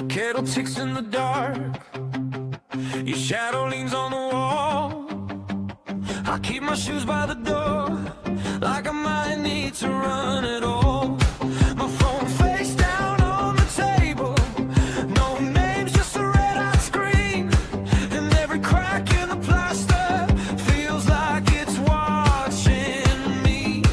The kettle ticks in the dark. Your shadow leans on the wall. I keep my shoes by the door, like I might need to run it all. My phone face down on the table. No names, just a red hot screen. And every crack in the plaster feels like it's watching me.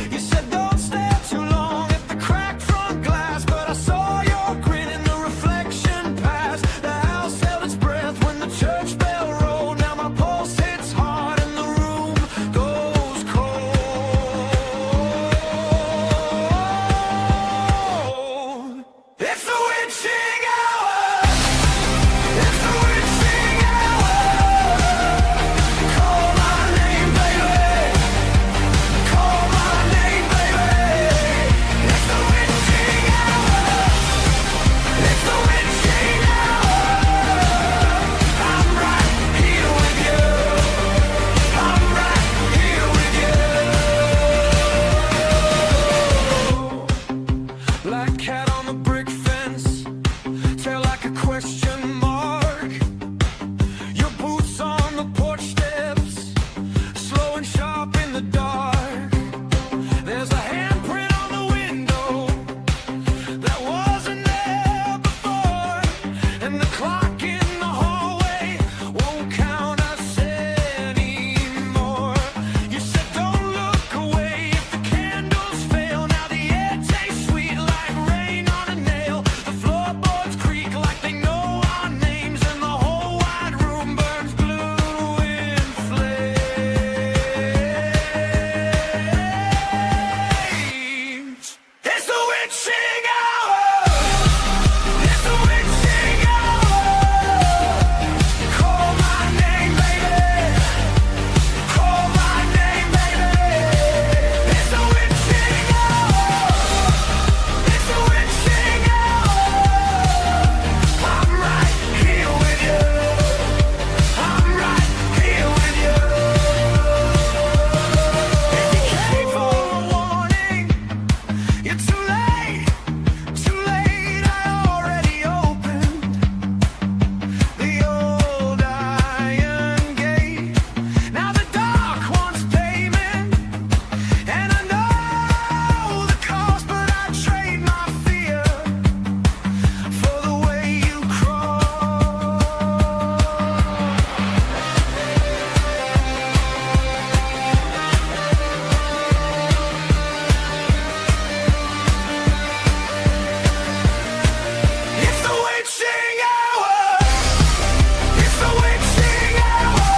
You said don't stare too long at the cracked front glass, but I saw your grin in the reflection past. The house held its breath when the church bell rolled. Now my pulse hits hard and the room goes cold. It's the witching hour. It's the witching hour. Call my name, baby. Call my name, baby. It's the witching hour. It's the witching hour. I'm right here with you. I'm right here with you. Black cat on the brick fence, tail like a question mark. Your boots on the porch steps, slow and sharp in the dark. There's a handprint on the window that wasn't there before, and the clock in the hallway won't count us anymore. You said don't look away if the candles fail. Now the air tastes sweet like rain on a nail. The floorboards creak like they know our names, and the whole wide room burns blue in flames. It's the witching hour. It's the witching hour. Call my name, baby. Call my name, baby. It's the witching hour. It's the witching hour. I'm right here with you. I'm right here with you. If you came for a warning, you're too late, too late. I already opened the old iron gate. Now the dark wants payment, and I know the cost, but I trade my fear for the way you crawl. It's the witching hour. It's the witching hour.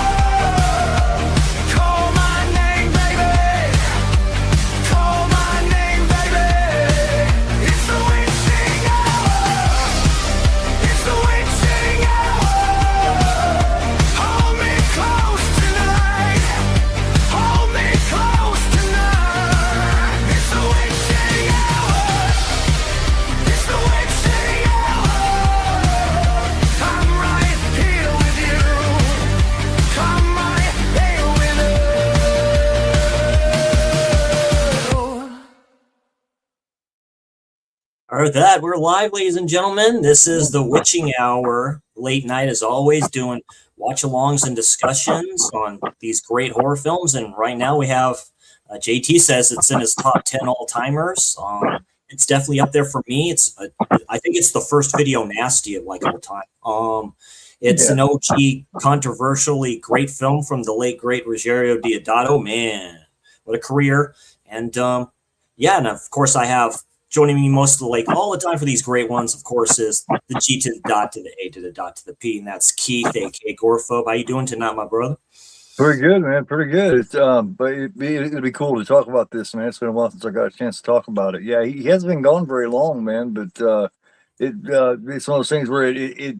Call my name, baby. Call my name, baby. It's the witching hour. It's the witching hour. Hold me close tonight. Hold me close tonight. It's the witching hour. It's the witching hour. I'm right here with you. Come right here with you. All right, that we're live, ladies and gentlemen. This is the Witching Hour, late night as always, doing watch-alongs and discussions on these great horror films. And right now we have JT says it's in his top 10 all-timers. It's definitely up there for me. I think it's the first video nasty of like all time. It's an OG, controversially great film from the late great Ruggero Deodatos. Man, what a career! And and of course I have joining me most of the like all the time for these great ones. Of course, is the G to the dot to the A to the dot to the P, and that's Keith, aka Gorphobe. How you doing tonight, my brother? Pretty good, man. Pretty good. It's but it'd be cool to talk about this, man. It's been a while since I got a chance to talk about it. Yeah, he hasn't been gone very long, man. But it's one of those things where it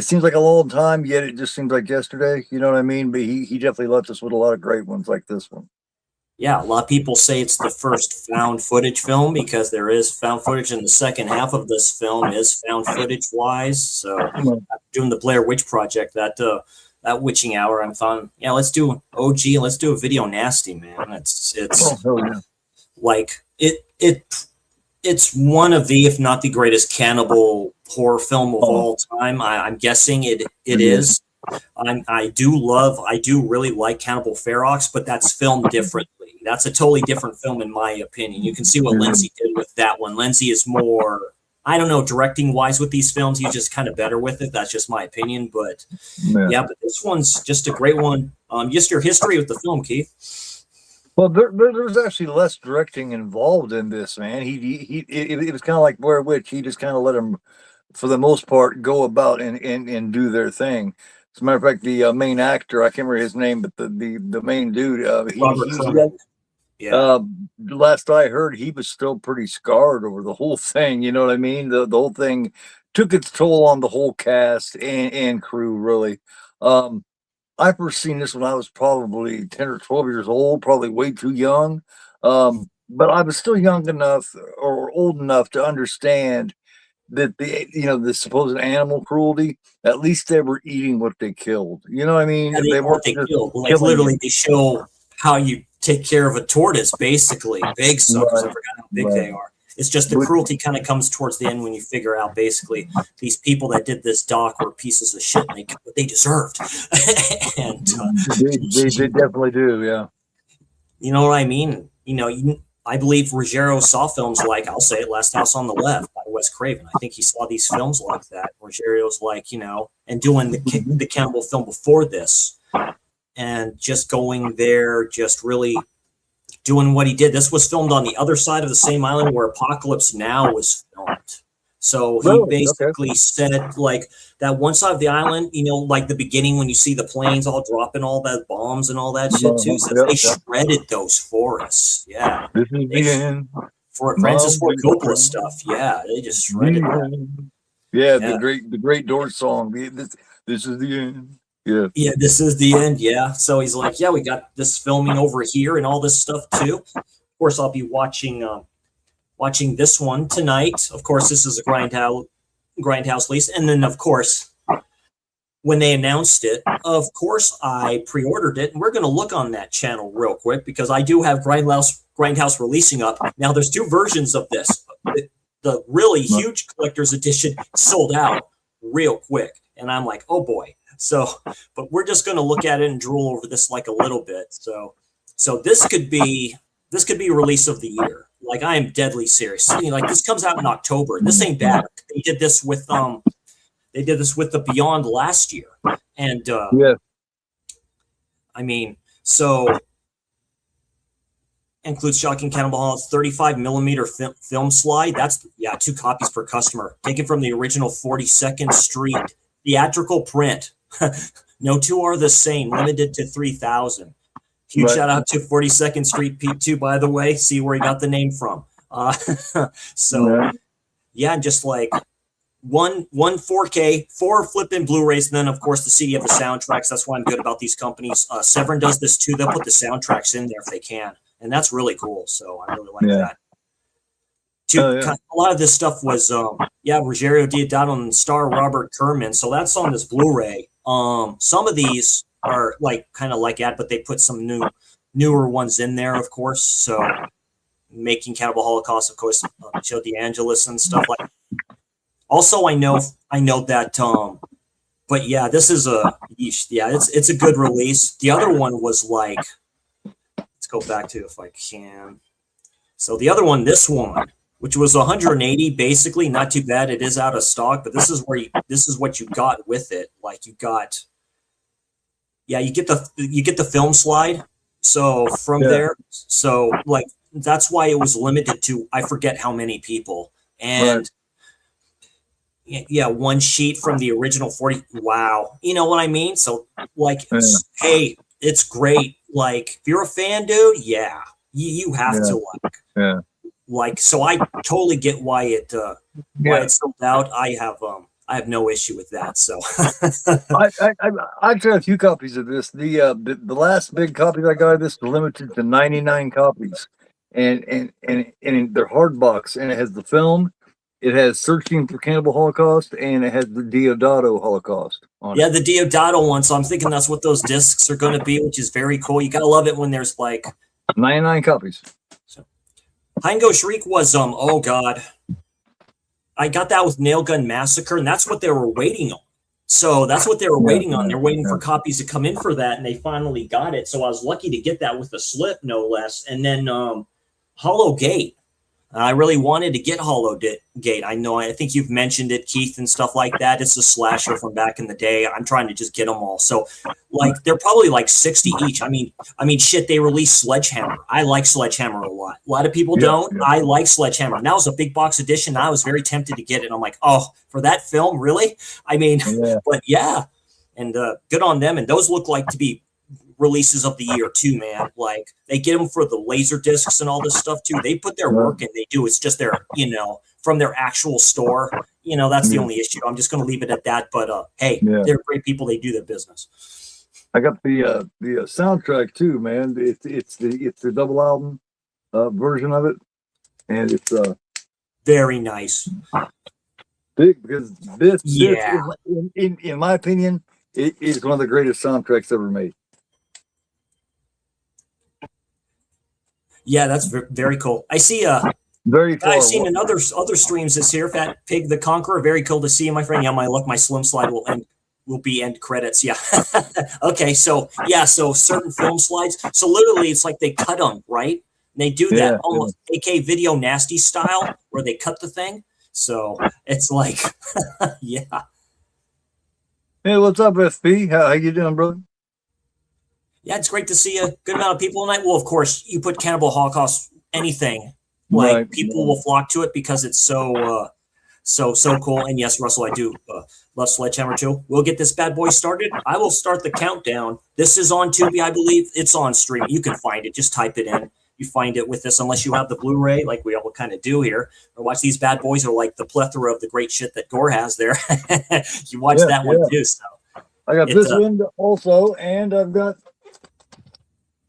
seems like a long time, yet it just seems like yesterday. You know what I mean? But he definitely left us with a lot of great ones like this one. Yeah, a lot of people say it's the first found footage film because there is found footage in the second half of this film is found footage wise. So after doing the Blair Witch Project, that witching hour, I'm fun. Yeah, let's do OG. Let's do a video nasty, man. It's like it's one of the, if not the greatest cannibal horror film of all time. I'm guessing it is. I do really like Cannibal Ferox, but that's filmed differently. That's a totally different film in my opinion. You can see what Lindsay did with that one. Lindsay is more, I don't know, directing wise with these films, he's just kind of better with it. That's just my opinion. But yeah, but this one's just a great one. Just your history with the film, Keith. Well, there's actually less directing involved in this, man. It was kind of like Blair Witch. He just kind of let them, for the most part, go about and do their thing. As a matter of fact, the main actor, I can't remember his name, but the main dude, last I heard, he was still pretty scarred over the whole thing. You know what I mean? The whole thing took its toll on the whole cast and crew, really. I first seen this when I was probably 10 or 12 years old, probably way too young. But I was still young enough or old enough to understand that the supposed animal cruelty, at least they were eating what they killed. You know what I mean? Yeah, they weren't killed. Like literally, they show how you take care of a tortoise, basically. Big suckers. I forgot how big they are. It's just the cruelty kind of comes towards the end when you figure out basically these people that did this doc were pieces of shit and they got what they deserved. And they definitely do, yeah. You know what I mean? I believe Ruggero saw films like, I'll say it, Last House on the Left by Wes Craven. I think he saw these films like that. Ruggero's like, and doing the cannibal film before this and just going there, just really doing what he did. This was filmed on the other side of the same island where Apocalypse Now was filmed. So he basically said, like, that one side of the island, like the beginning when you see the planes all dropping all that bombs and all that shit too. So they shredded those forests. Yeah. For Francis Ford Coppola stuff. Yeah. They just shredded that. Yeah. The great Doors song. This is the end. Yeah. Yeah, this is the end. Yeah. So he's like, yeah, we got this filming over here and all this stuff too. Of course, I'll be watching this one tonight. Of course, this is a Grindhouse release. And then, of course, when they announced it, of course, I pre-ordered it. And we're going to look on that channel real quick because I do have Grindhouse releasing up. Now, there's two versions of this. The really huge collector's edition sold out real quick. And I'm like, oh boy. So, but we're just going to look at it and drool over this like a little bit. So this could be release of the year. Like, I am deadly serious. Like, this comes out in October. This ain't bad. They did this with the Beyond last year, and I mean, so includes Shocking Cannibal Holocaust 35 millimeter film slide. That's 2 copies per customer. Taken from the original 42nd Street theatrical print. No two are the same. Limited to 3,000. Huge shout out to 42nd Street Pete too, by the way. See where he got the name from. Just like one 4K, 4 flipping Blu-rays, and then of course the CD of the soundtracks. That's why I'm good about these companies. Severin does this too. They'll put the soundtracks in there if they can, and that's really cool. So I really like that. A lot of this stuff was Ruggero, Deodatos, and star Robert Kerman. So that's on this Blu-ray. Some of these are kind of like that, but they put some newer ones in there, of course. So making Cannibal Holocaust, of course, Joe DeAngelis and stuff like that. Also, I know that but yeah, this is it's a good release. The other one was like, let's go back to if I can. So the other one, this one, which was 180, basically not too bad. It is out of stock, but this is what you got with it. Like you get the film slide. So from there, so like that's why it was limited to I forget how many people. And one sheet from the original 40. Wow, you know what I mean? So like, hey, it's great. Like if you're a fan, dude, you have to like. So I totally get why it's sold out. I have no issue with that. So I got a few copies of this. The last big copy I got of this was limited to 99 copies, and they're hard box, and it has the film, it has Searching for Cannibal Holocaust, and it has the Deodato Holocaust on it. The Deodato one. So I'm thinking that's what those discs are going to be, which is very cool. You gotta love it when there's like 99 copies. So Heingo Shriek was oh god. I got that with Nail Gun Massacre, and that's what they were waiting on. So that's what they were waiting on. They're waiting for copies to come in for that, and they finally got it. So I was lucky to get that with a slip, no less. And then Hollow Gate. I really wanted to get Hollow Gate. I think you've mentioned it, Keith, and stuff like that. It's a slasher from back in the day. I'm trying to just get them all. So, like, they're probably like 60 each. I mean, shit, they released Sledgehammer. I like Sledgehammer a lot. A lot of people don't. Yeah. I like Sledgehammer. Now it's a big box edition. I was very tempted to get it. I'm like, oh, for that film, really? I mean, but yeah. And good on them. And those look like to be releases of the year too, man. Like, they get them for the laser discs and all this stuff too. They put their work in. They do. It's just their, from their actual store. That's the only issue. I'm just going to leave it at that. But hey, they're great people. They do their business. I got the soundtrack too, man. It's the double album version of it, and it's very nice. Big, because this is, in my opinion, it is one of the greatest soundtracks ever made. Yeah, that's very cool. I see. I've seen in other streams this here. Fat Pig the Conqueror. Very cool to see, my friend. Yeah, my slim slide will be end credits. Yeah. Okay. So certain film slides. So literally, it's like they cut them, right? And they do that almost AK Video Nasty style, where they cut the thing. So it's like, yeah. Hey, what's up, FP? How you doing, brother? Yeah, it's great to see a good amount of people tonight. Well, of course, you put Cannibal Holocaust, anything, like people will flock to it because it's so cool. And yes, Russell, I do love Sledgehammer too. We'll get this bad boy started. I will start the countdown. This is on Tubi, I believe. It's on stream. You can find it. Just type it in. You find it with this, unless you have the Blu-ray, like we all kind of do here. Or watch these bad boys, or like the plethora of the great shit that Gore has there. You watch that one too. So I got this one also, and I've got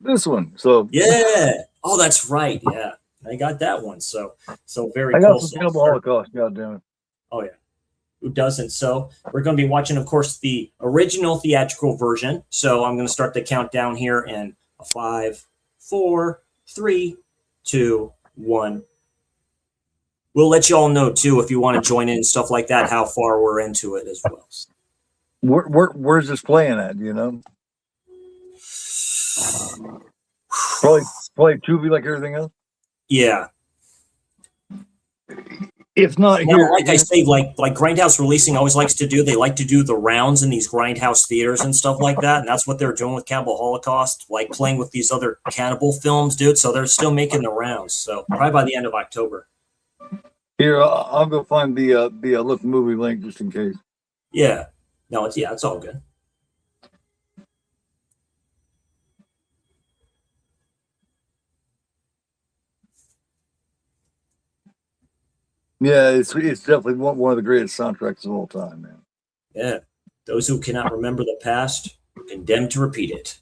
this one. So yeah. Oh, that's right. Yeah, I got that one. So very cool. I got some Cannibal Holocaust. God damn it. Oh yeah. Who doesn't? So we're going to be watching, of course, the original theatrical version. So I'm going to start the countdown here in 5, 4, 3, 2, 1. We'll let you all know too, if you want to join in and stuff like that, how far we're into it as well. Where's this playing at? You know, probably Tubi like everything else. Yeah. If not here, like I say, like Grindhouse Releasing always likes to do. They like to do the rounds in these Grindhouse theaters and stuff like that, and that's what they're doing with Cannibal Holocaust, like playing with these other cannibal films, dude. So they're still making the rounds. So probably by the end of October. Here, I'll go find the Look Movie link just in case. Yeah. No, it's all good. Yeah, it's definitely one of the greatest soundtracks of all time, man. Yeah. Those who cannot remember the past are condemned to repeat it.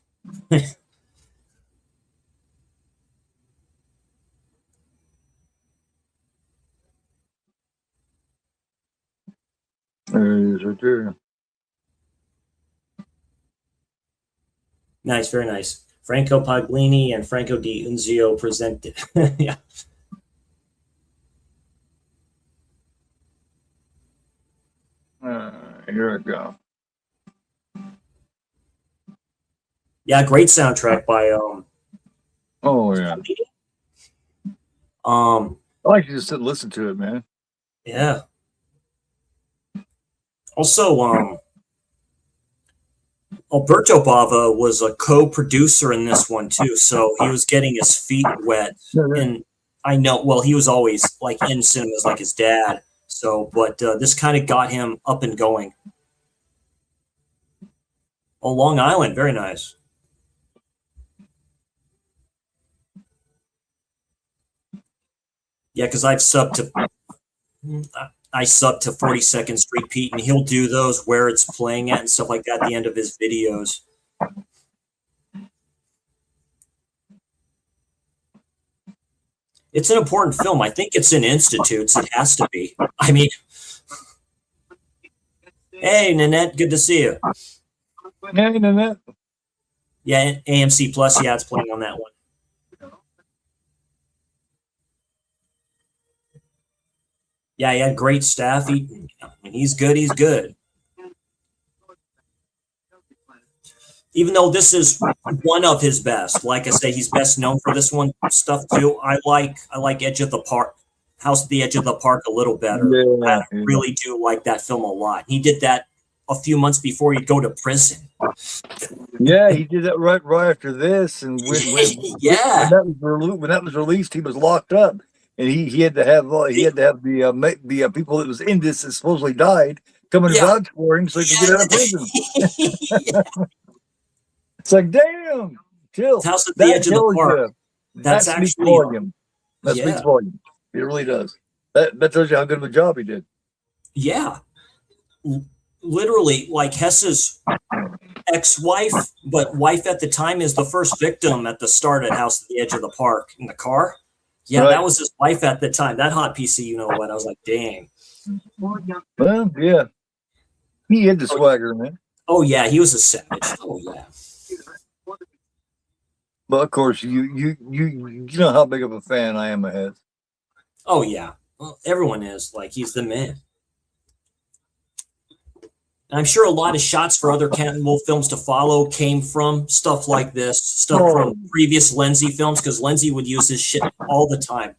There it is right there. Nice, very nice. Franco Paglini and Franco Di Unzio presented. Yeah. Here we go. Yeah, great soundtrack by Oh yeah. I like to just sit and listen to it, man. Yeah. Also, Alberto Bava was a co-producer in this one too, so he was getting his feet wet. And I know, well, he was always like in cinemas, like his dad. So, but this kind of got him up and going. Oh, Long Island, very nice. Yeah, because I sub to 42nd Street Pete, and he'll do those where it's playing at and stuff like that at the end of his videos. It's an important film. I think it's in institutes. It has to be. I mean, hey, Nanette, good to see you. Hey, Nanette. Yeah, AMC Plus. Yeah, it's playing on that one. Yeah, he had great staff. He's good. He's good. Even though this is one of his best, like I say, he's best known for this one stuff too. I like Edge of the Park, House at the Edge of the Park a little better. I Yeah, yeah. really do like that film a lot. He did that a few months before he'd go to prison. Yeah, he did that right after this, and Yeah, when that was released, he was locked up, and he had to have the people that was in this that supposedly died come and yeah, vouch for him so he could get out of prison. It's like, damn, chill. House at the That Edge of the tells Park. you that That's speaks actually, volume. That speaks yeah, volume. It really does. That tells you how good of a job he did. yeah. Literally, like Hess's ex-wife, but wife at the time is the first victim at the start at House at the Edge of the Park in the car. Yeah, Right. that was his wife at the time. That hot PC, you know what? I was like, dang. Well, yeah, he had the swagger, man. Oh yeah, he was a savage. Oh yeah. But of course, you know how big of a fan I am of his. Oh yeah. Well, everyone is like he's the man. And I'm sure a lot of shots for other Cannibal films to follow came from stuff like this, stuff from previous Lenzi films, because Lenzi would use this shit all the time.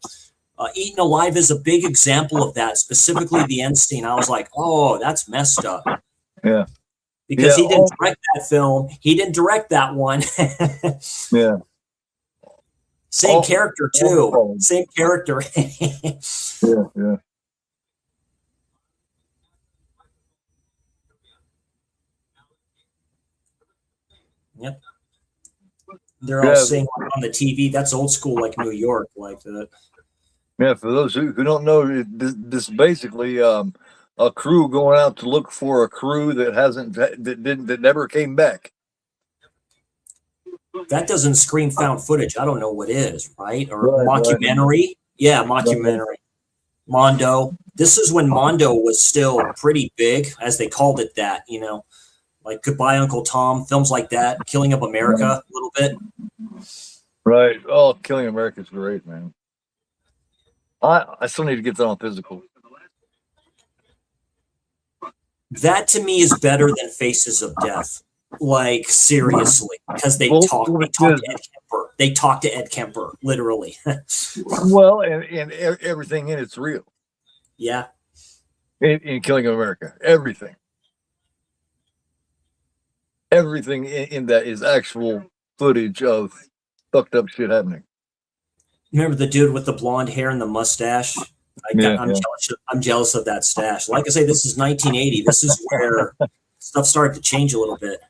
Eaten Alive is a big example of that, specifically the end scene. I was like, oh, that's messed up. Yeah. Because Yeah, he didn't direct that film. He didn't direct that one. Yeah. Same character, too. Same character. Yeah, yeah. Yep. They're all saying on the TV. That's old school, like New York, like that. Yeah, for those who don't know, this basically a crew going out to look for a crew that never came back. That doesn't scream found footage. I don't know what is, right? Or Right, mockumentary. right. Yeah, mockumentary. Mondo. This is when Mondo was still pretty big, as they called it that, you know, like Goodbye Uncle Tom, films like that, Killing of America a little bit. Right. Oh, Killing America's great, man. I still need to get that on physical. That to me is better than Faces of Death. Like seriously, because they talk to Ed Kemper. They talk to Ed Kemper, literally. Well, and everything in it's real. Yeah. In Killing of America, everything in that is actual footage of fucked up shit happening. Remember the dude with the blonde hair and the mustache? I'm jealous of that stash. Like I say, this is 1980. This is where stuff started to change a little bit.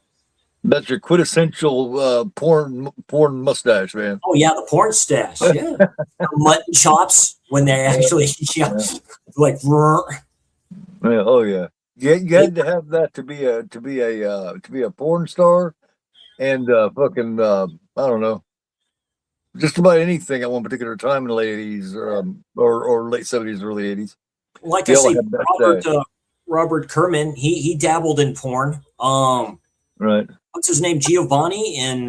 That's your quintessential porn mustache, man. Oh yeah, the porn stash. Yeah, mutton chops when they actually like. Yeah, oh yeah. You had to have that to be a porn star, and fucking I don't know, just about anything at one particular time in the late 80s or late 70s, early 80s. Like I say, Robert Kerman, he dabbled in porn. Right. What's his name? Giovanni in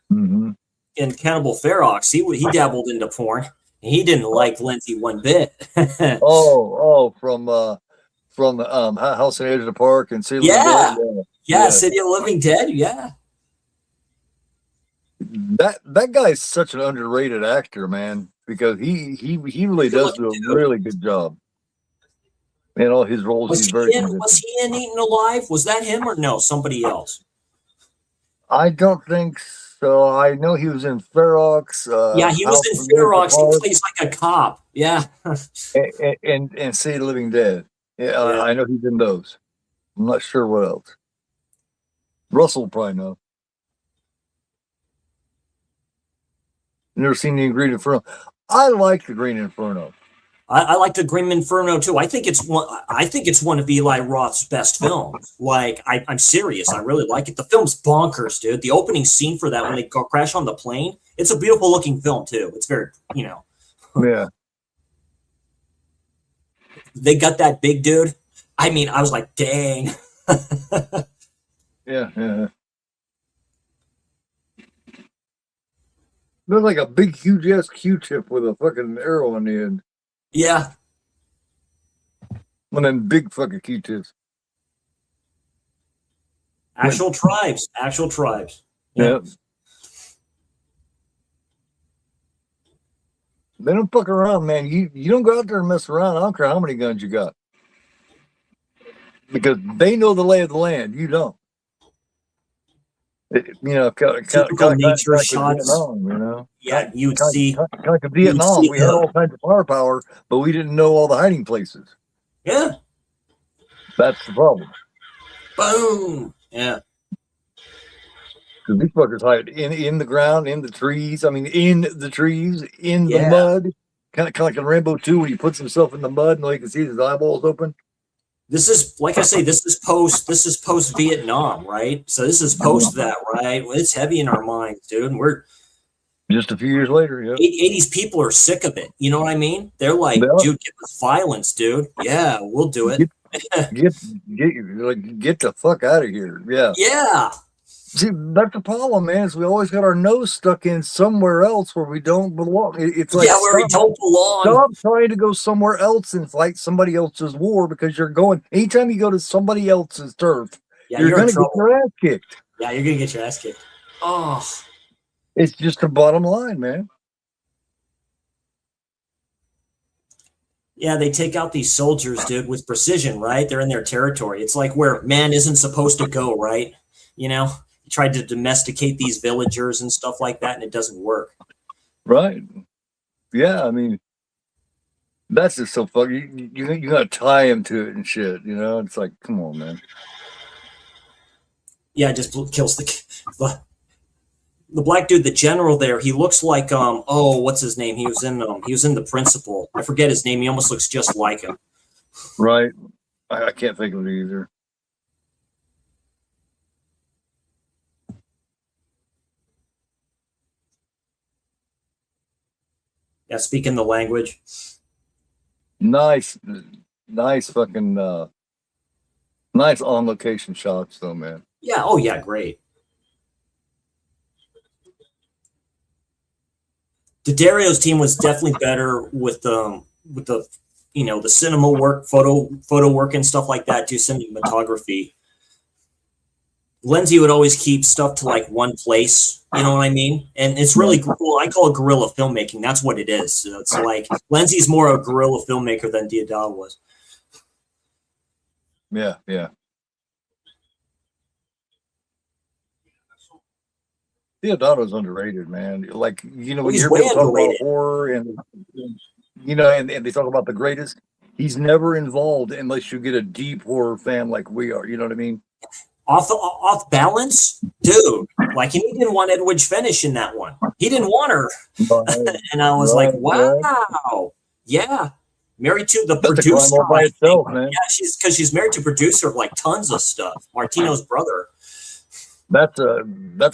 Cannibal Ferox. He dabbled into porn. And he didn't like Lenzi one bit. From House on the Edge of the Park and City yeah. Living Dead. Yeah, City of Living Dead. Yeah. That guy's such an underrated actor, man, because he really does do a really good job. In all his roles, was he in Eaten Alive? Was that him or no? Somebody else? I don't think so. I know he was in Ferox. Yeah, he was in Ferox. He plays like a cop. Yeah. and City of the Living Dead. Yeah, I know he's in those. I'm not sure what else. Russell will probably know. Never seen the Green Inferno. I like the Green Inferno. I like the Grim Inferno too. I think it's one of Eli Roth's best films. Like I'm serious. I really like it. The film's bonkers, dude. The opening scene for that when they go crash on the plane. It's a beautiful looking film too. It's very, you know. Yeah. They got that big dude. I mean, I was like, dang. Yeah. Looks like a big, huge ass Q-tip with a fucking arrow on the end. Yeah. One of them big fucking Q-tips. Actual tribes. Actual tribes. Yeah. They don't fuck around, man. You don't go out there and mess around. I don't care how many guns you got. Because they know the lay of the land. You don't. Typical nature shots. Vietnam, you know. Yeah, you'd see. Kind of like Vietnam, we had all kinds of firepower, but we didn't know all the hiding places. Yeah. That's the problem. Boom. Yeah. Because these fuckers hide in the ground, in the trees. I mean, in the trees, in the mud. Kind of like in Rambo 2 when he puts himself in the mud and all you can see his eyeballs open. This is, like I say, this is post Vietnam, right? So this is post that, right? It's heavy in our minds, dude. And we're just a few years later, yeah. 80s people are sick of it. You know what I mean? They're like, dude, give us violence, dude. Yeah, we'll do it. Get the fuck out of here. Yeah. Yeah. See, that's the problem, man, is we always got our nose stuck in somewhere else where we don't belong. It's like, where we don't belong. Stop trying to go somewhere else and fight somebody else's war, because you're going, anytime you go to somebody else's turf, you're going to get your ass kicked. Yeah, you're going to get your ass kicked. Oh. It's just the bottom line, man. Yeah, they take out these soldiers, dude, with precision, right? They're in their territory. It's like where man isn't supposed to go, right? You know? Tried to domesticate these villagers and stuff like that, and it doesn't work. Right. Yeah, I mean, that's just so fucking. You gotta tie him to it and shit. You know, it's like, come on, man. Yeah, it just kills the black dude, the general there. He looks like what's his name? He was in The Principal. I forget his name. He almost looks just like him. Right. I can't think of it either. Yeah, speaking the language. Nice fucking nice on location shots though, man. Yeah, oh yeah, great. D'Addario's team was definitely better with the the cinema work, photo work and stuff like that, too, cinematography. Lindsay would always keep stuff to like one place, you know what I mean? And it's really cool. I call it guerrilla filmmaking. That's what it is. So it's like Lindsay's more a guerrilla filmmaker than Deodato was. Yeah, yeah. Deodato's underrated, man. Like, you know, when you hear people talk about horror and they talk about the greatest, he's never involved unless you get a deep horror fan like we are. You know what I mean? Off balance, dude. Like, and he didn't want Edwidge Finish in that one. He didn't want her, and I was like, wow, yeah. Married to the producer by itself, man. Yeah, she's married to a producer of like tons of stuff. Martino's brother. That's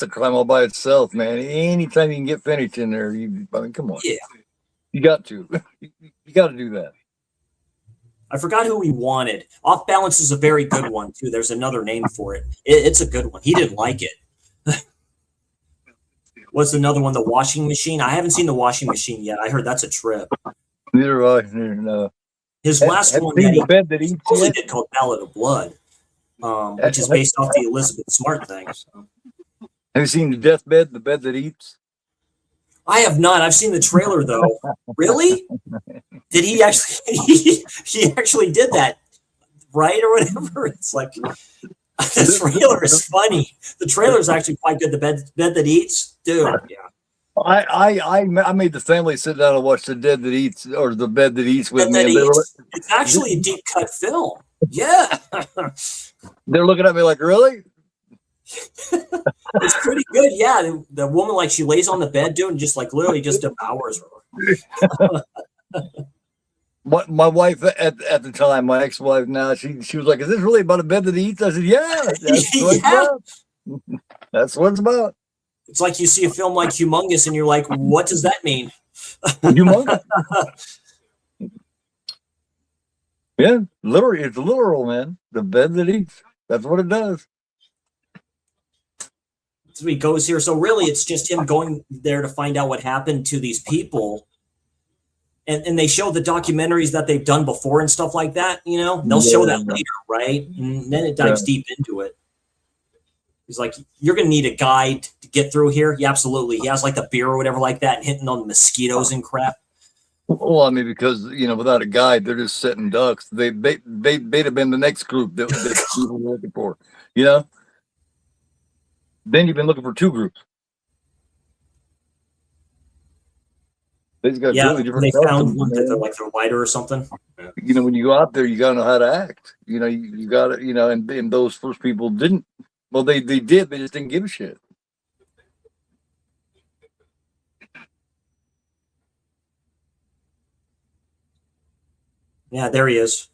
a crime all by itself, man. Anytime you can get Finish in there, I mean, come on. Yeah, you got to. You got to do that. I forgot who he wanted. Off Balance is a very good one, too. There's another name for it. It's a good one. He didn't like it. What's another one? The Washing Machine? I haven't seen The Washing Machine yet. I heard that's a trip. Neither have I. No. His last one that he supposedly did called Ballad of Blood, which is based off the Elizabeth Smart thing. So. Have you seen The Deathbed, The Bed That Eats? I have not. I've seen the trailer, though. Really? Did he actually? He actually did that, right, or whatever. It's like the trailer is funny. The trailer is actually quite good. The bed that eats, dude. Yeah. I made the family sit down and watch The Dead That Eats or The Bed That Eats with me. It's actually a deep cut film. Yeah. They're looking at me like, really? It's pretty good. Yeah, the woman, like, she lays on the bed, dude, and just like literally just devours her. My wife at the time, my ex-wife now, she was like, "Is this really about a bed that eats?" I said, "Yeah, that's what it's about. That's what it's about." It's like you see a film like Humongous, and you're like, "What does that mean?" Humongous. Yeah, literally, it's literal, man. The bed that eats. That's what it does. So he goes here. So really, it's just him going there to find out what happened to these people. and they show the documentaries that they've done before and stuff like that, you know, they'll show that later, right? And then it dives deep into it. He's like, you're going to need a guide to get through here. Yeah, absolutely. He has like a beer or whatever like that and hitting on the mosquitoes and crap. Well, I mean, because, you know, without a guide, they're just setting ducks. They'd have been the next group that people were looking for, you know? Then you've been looking for two groups. They just got totally different they found customs, one that they're like they're lighter or something. You know, when you go out there, you got to know how to act. You know, you got to, you know, and those first people didn't. Well, they did. They just didn't give a shit. Yeah, there he is.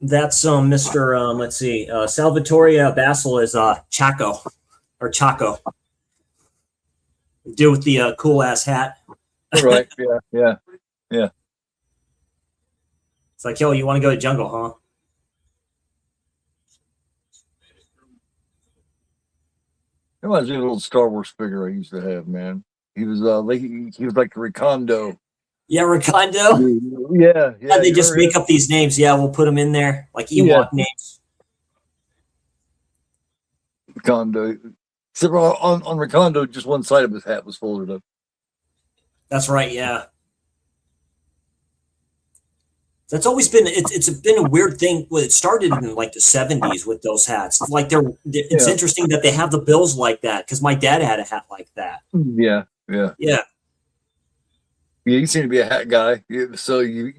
That's Mr. Let's see, Salvatore Basil is Chaco or Chaco. Dude with the cool ass hat. Right. Yeah. It's like, yo, you want to go to jungle, huh? It reminds me of a little Star Wars figure I used to have, man. He was like he was like Ricondo. Yeah, Ricondo. Yeah. They just make up these names. Yeah, we'll put them in there like Ewok names. Ricondo. Except on Ricondo, just one side of his hat was folded up. That's right. Yeah. That's always been it's been a weird thing. Well, it started in like the 70s with those hats. Like it's interesting that they have the bills like that because my dad had a hat like that. Yeah. Yeah, you seem to be a hat guy. So you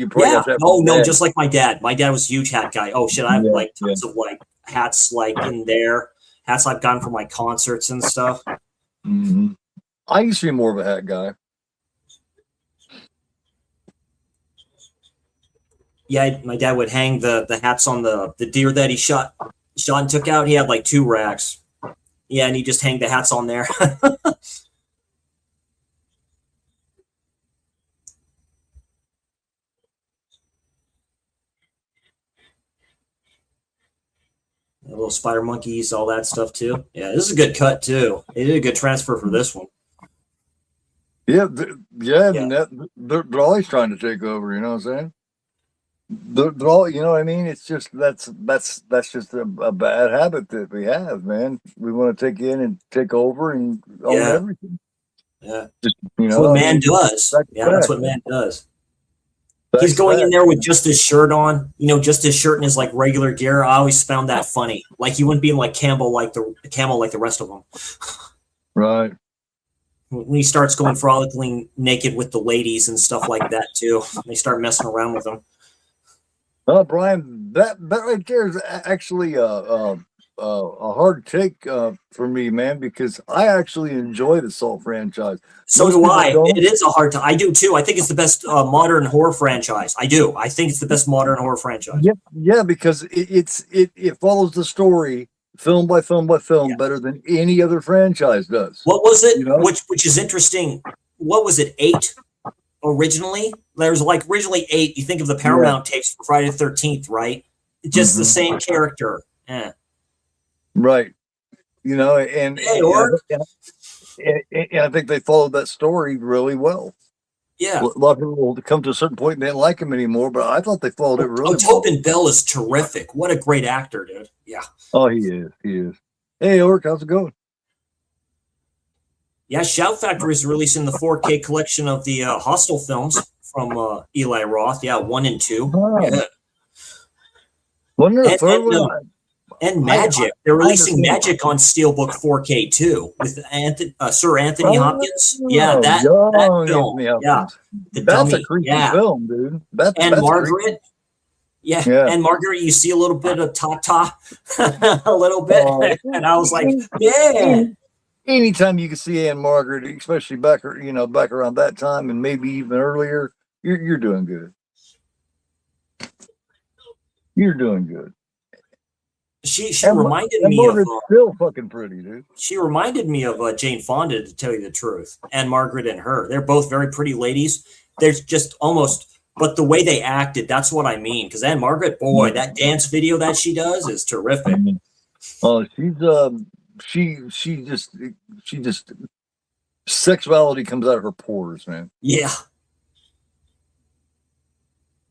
probably have to have no, just like my dad. My dad was a huge hat guy. Oh shit, I have like tons of like hats like in there. Hats I've gotten from like concerts and stuff. Mm-hmm. I used to be more of a hat guy. Yeah, my dad would hang the hats on the deer that he shot and took out. He had like 2 racks. Yeah, and he just hang the hats on there. Little spider monkeys, all that stuff too. Yeah, this is a good cut too. They did a good transfer for this one. Yeah. They're always trying to take over. You know what I'm saying? They're all, you know what I mean? It's just that's just a bad habit that we have, man. We want to take in and take over and own everything. Yeah, just, you that's know, what man does. That's what man does. He's going in there with just his shirt on, you know, just his shirt and his like regular gear. I always found that funny. Like he wouldn't be like camel like the rest of them. Right. When he starts going frolicking naked with the ladies and stuff like that too, they start messing around with him. Brian, that right there is actually a hard take for me, man, because I actually enjoy the Salt franchise. So do I. It is a hard time. I do too. I think it's the best modern horror franchise. I do. I think it's the best modern horror franchise. Yeah, because it follows the story film by film by film better than any other franchise does. What was it? You know? Which is interesting. What was it? 8 originally? There's like originally 8. You think of the Paramount tapes for Friday the 13th, right? Just the same character. Yeah. Right. You know, and I think they followed that story really well. Yeah. A lot of people will come to a certain point and they didn't like him anymore, but I thought they followed it really well. Tobin Bell is terrific. What a great actor, dude. Yeah. Oh, he is. Hey, Orc, how's it going? Yeah, Shout Factory is releasing the 4K collection of the Hostel films from Eli Roth. Yeah, 1 and 2. Oh. Yeah. Wasn't there a third one? And Magic. They're releasing Magic on Steelbook 4K too with Sir Anthony Hopkins. Yeah, that film. Yeah, that's a creepy film, dude. That's Margaret. Creepy. Yeah, and Margaret, you see a little bit of Tata, a little bit, and I was like, yeah. Anytime you can see Anne Margaret, especially back around that time, and maybe even earlier, you're doing good. You're doing good. She reminded me of still fucking pretty, dude. She reminded me of Jane Fonda, to tell you the truth, and Margaret and her. They're both very pretty ladies. They're just almost, but the way they acted, that's what I mean. Because Anne Margaret, boy, that dance video that she does is terrific. Oh, she's she just Sexuality comes out of her pores, man. Yeah,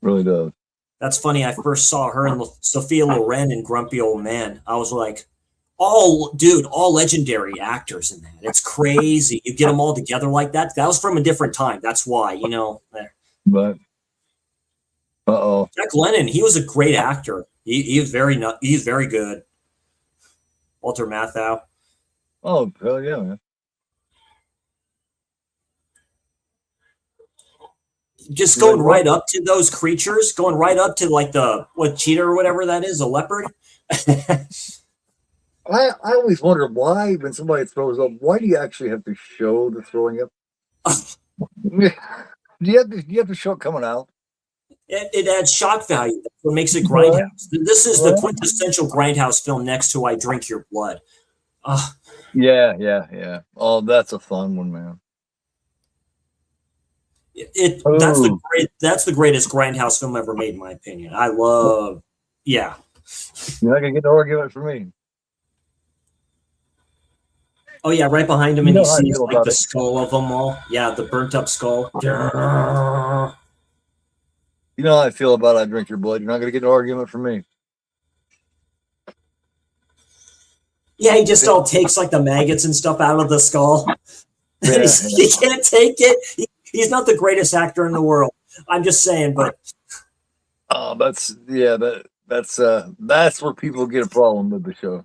Really does. that's funny. I first saw her and Sophia Loren in Grumpy Old Man. I was like, all dude, all legendary actors in that. It's crazy. You get them all together like that. That was from a different time. That's why, But Jack Lemmon, he was a great actor. He was he's very good. Walter Matthau. oh hell yeah, man. Just going right up to those creatures, going right up to like what cheetah or whatever that is, a leopard. I always wonder why when somebody throws up, why do you actually have to show the throwing up? do you have to show it coming out? It adds shock value. That's what makes it Grindhouse. This is the quintessential Grindhouse film next to I Drink Your Blood. Yeah. Oh, that's a fun one, man. That's the greatest Grindhouse film ever made, in my opinion. I love, yeah. You're not gonna get an argument from me. Oh yeah, right behind him, and You he know how I sees feel like about the it. skull of them all. Yeah, the burnt up skull. You know how I feel about I Drink Your Blood. You're not gonna get an argument from me. Yeah, he just all takes like the maggots and stuff out of the skull. Yeah, He can't take it. He's not the greatest actor in the world. I'm just saying, but Oh, that's where people get a problem with the show.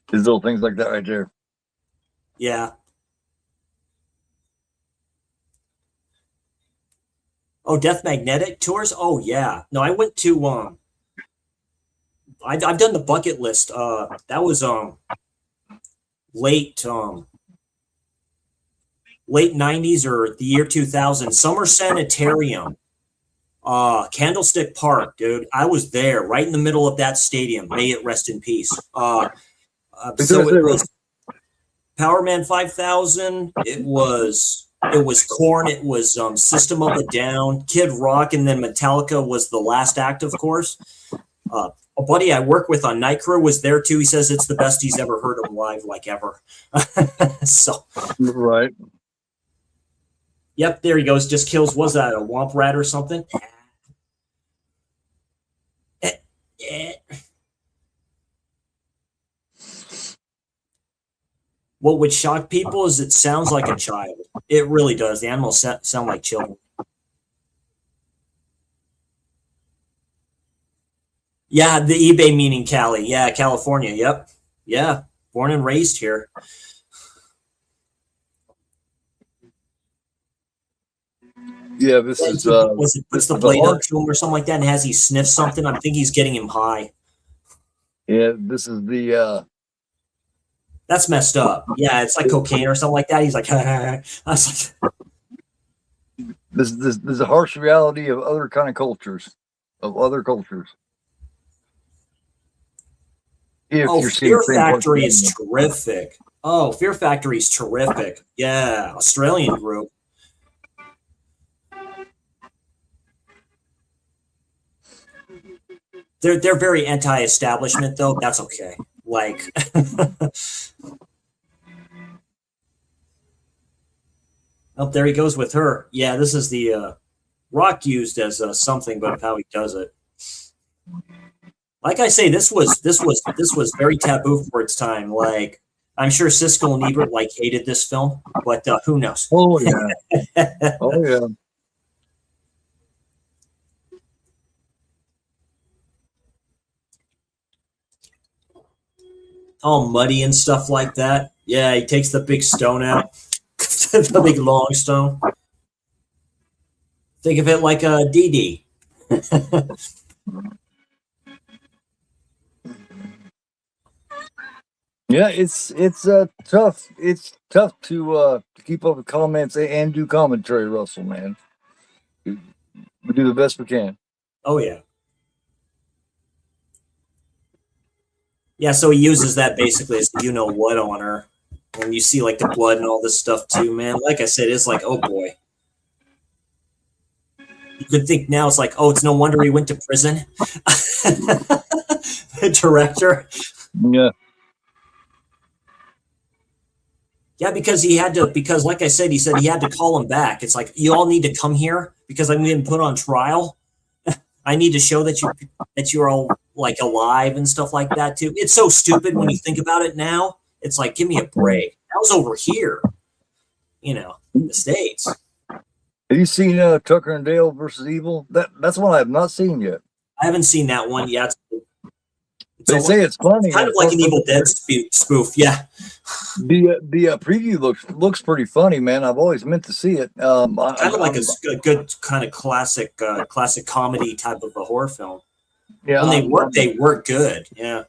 There's little things like that right there. yeah. Oh, Death Magnetic tours? Oh yeah. No, I went to I've done the bucket list. That was late late 90s or the year 2000. Summer Sanitarium. Candlestick Park, dude. I was there right in the middle of that stadium. May it rest in peace. So it was Powerman 5000. It was Korn. It was System of a Down, Kid Rock, and then Metallica was the last act, of course. A buddy I work with on Night Crew was there too. He says it's the best he's ever heard of live, like ever. So, right. Yep, there he goes. Just kills. Was that a womp rat or something? What would shock people is it sounds like a child. It really does. The animals sound like children. Yeah, the eBay meaning Cali. Yeah, California. Yep. Yeah, born and raised here. Yeah, this is was it puts the blade up to him or something like that, and has he sniff something? I think he's getting him high. Yeah, this is the That's messed up. Yeah, it's like cocaine or something like that. He's like, I was like, this is a harsh reality of other kind of cultures, If oh, you're seeing Fear the same Factory culture. is terrific. Oh, Fear Factory is terrific. Yeah, Australian group. They're very anti-establishment though. That's okay. Like, oh, there he goes with her. Yeah, this is the Rock used as something, but of how he does it. Like I say, this was very taboo for its time. Like, I'm sure Siskel and Ebert like hated this film, but who knows? Oh yeah, oh yeah. All muddy and stuff like that. Yeah, he takes the big stone out, the big long stone. Think of it like a DD. Yeah, it's tough. It's tough to keep up with comments and do commentary, Russell. Man, we do the best we can. Oh yeah. Yeah, so he uses that basically as you know what on her. And you see like the blood and all this stuff too, man. Like I said, it's like, oh boy. You could think now it's like, oh, it's no wonder he went to prison. The director. Yeah. Yeah, because he had to. Because, like I said, he said he had to call him back. It's like you all need to come here because I'm being put on trial. I need to show that you're all like alive and stuff like that too. It's so stupid when you think about it now. It's like, give me a break. That was over here, in the States. Have you seen Tucker and Dale versus Evil? That's one I have not seen yet. I haven't seen that one yet. They say it's funny. Kind of like an Evil Dead spoof. Yeah. The preview looks pretty funny, man. I've always meant to see it. Kind of like a good kind of classic comedy type of a horror film. Yeah, when they work good. Yeah.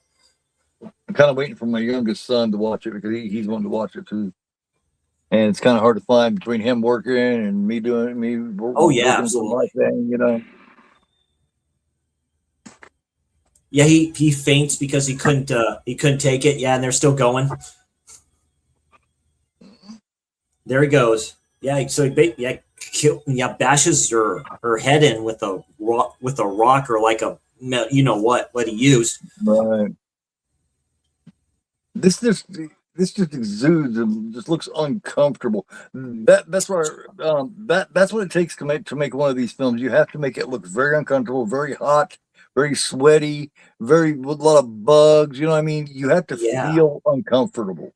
I'm kind of waiting for my youngest son to watch it because he's wanting to watch it too. And it's kind of hard to find between him working and me doing me. Oh yeah, absolutely. My thing, Yeah, he faints because he couldn't take it. Yeah, and they're still going. There he goes. Yeah, so he bashes her head in with a rock or like a what he used. Right. This just exudes and just looks uncomfortable. That's what it takes to make one of these films. You have to make it look very uncomfortable, very hot, very sweaty, with a lot of bugs. You know what I mean? You have to feel uncomfortable.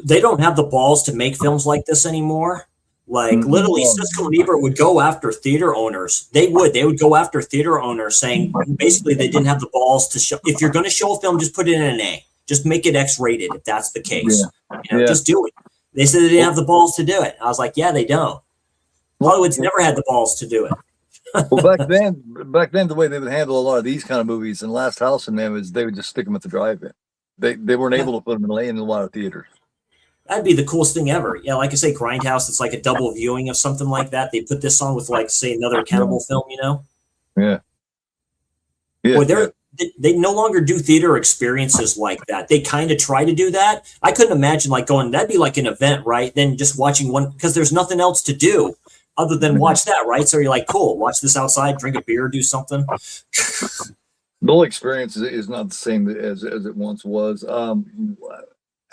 They don't have the balls to make films like this anymore. Like literally, Siskel and Ebert would go after theater owners. They would go after theater owners, saying basically they didn't have the balls to show. If you're going to show a film, just put it in an A. Just make it X-rated if that's the case. Just do it. They said they didn't have the balls to do it. I was like, yeah, they don't. Hollywood's never had the balls to do it. Well, back then, the way they would handle a lot of these kind of movies, and Last House on them is they would just stick them at the drive-in. They weren't able to put them in a lot of theaters. That'd be the coolest thing ever. Yeah, like I say, Grindhouse. It's like a double viewing of something like that. They put this on with, like, say, another cannibal film. Yeah. Boy, they no longer do theater experiences like that. They kind of try to do that. I couldn't imagine like going. That'd be like an event, right? Then just watching one because there's nothing else to do other than watch that, right? So you're like, cool, watch this outside, drink a beer, do something. The whole experience is not the same as it once was.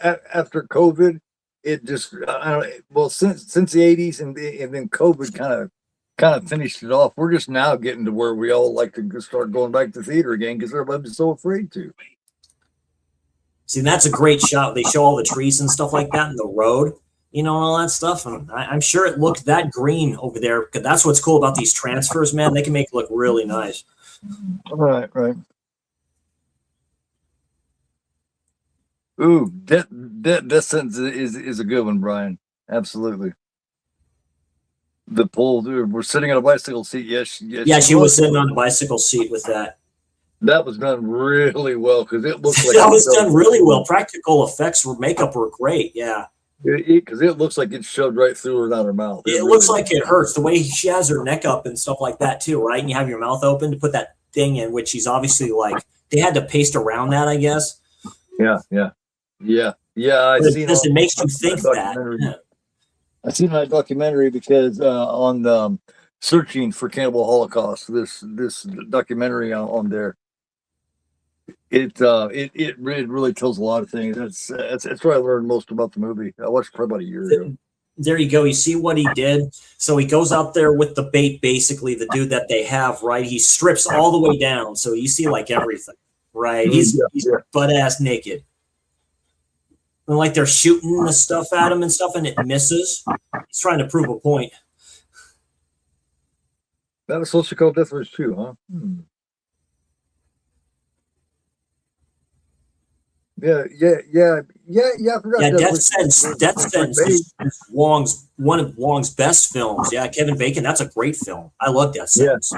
After COVID, it just since the 80s and then COVID kind of finished it off. We're just now getting to where we all like to start going back to theater again because everybody's so afraid to. See, that's a great shot. They show all the trees and stuff like that in the road, and all that stuff. And I'm sure it looked that green over there because that's what's cool about these transfers, man. They can make it look really nice. Right. Ooh, Death Sentence is a good one, Brian. Absolutely. The pull, dude, we're sitting on a bicycle seat. Yes. Yeah, she was sitting on a bicycle seat with that. That was done really well because it looked like that was done really well. Practical effects makeup were great. Yeah. Because it looks like it shoved right through her down her mouth. It looks like it hurts the way she has her neck up and stuff like that too, right? And you have your mouth open to put that thing in, which she's obviously like they had to paste around that, I guess. Yeah. It makes you think that. Yeah. I seen that documentary because on searching for Cannibal Holocaust, this documentary on there, it really tells a lot of things. That's where I learned most about the movie. I watched it probably about a year ago. There you go. You see what he did. So he goes out there with the bait, basically the dude that they have, right? He strips all the way down, so you see like everything, right? He's butt ass naked. And like they're shooting the stuff at him and stuff, and it misses. He's trying to prove a point. That was supposed to call Death Wish 2, huh? Yeah. I forgot. Yeah, Death Sentence is one of Wong's best films. Yeah, Kevin Bacon. That's a great film. I love Death Sentence.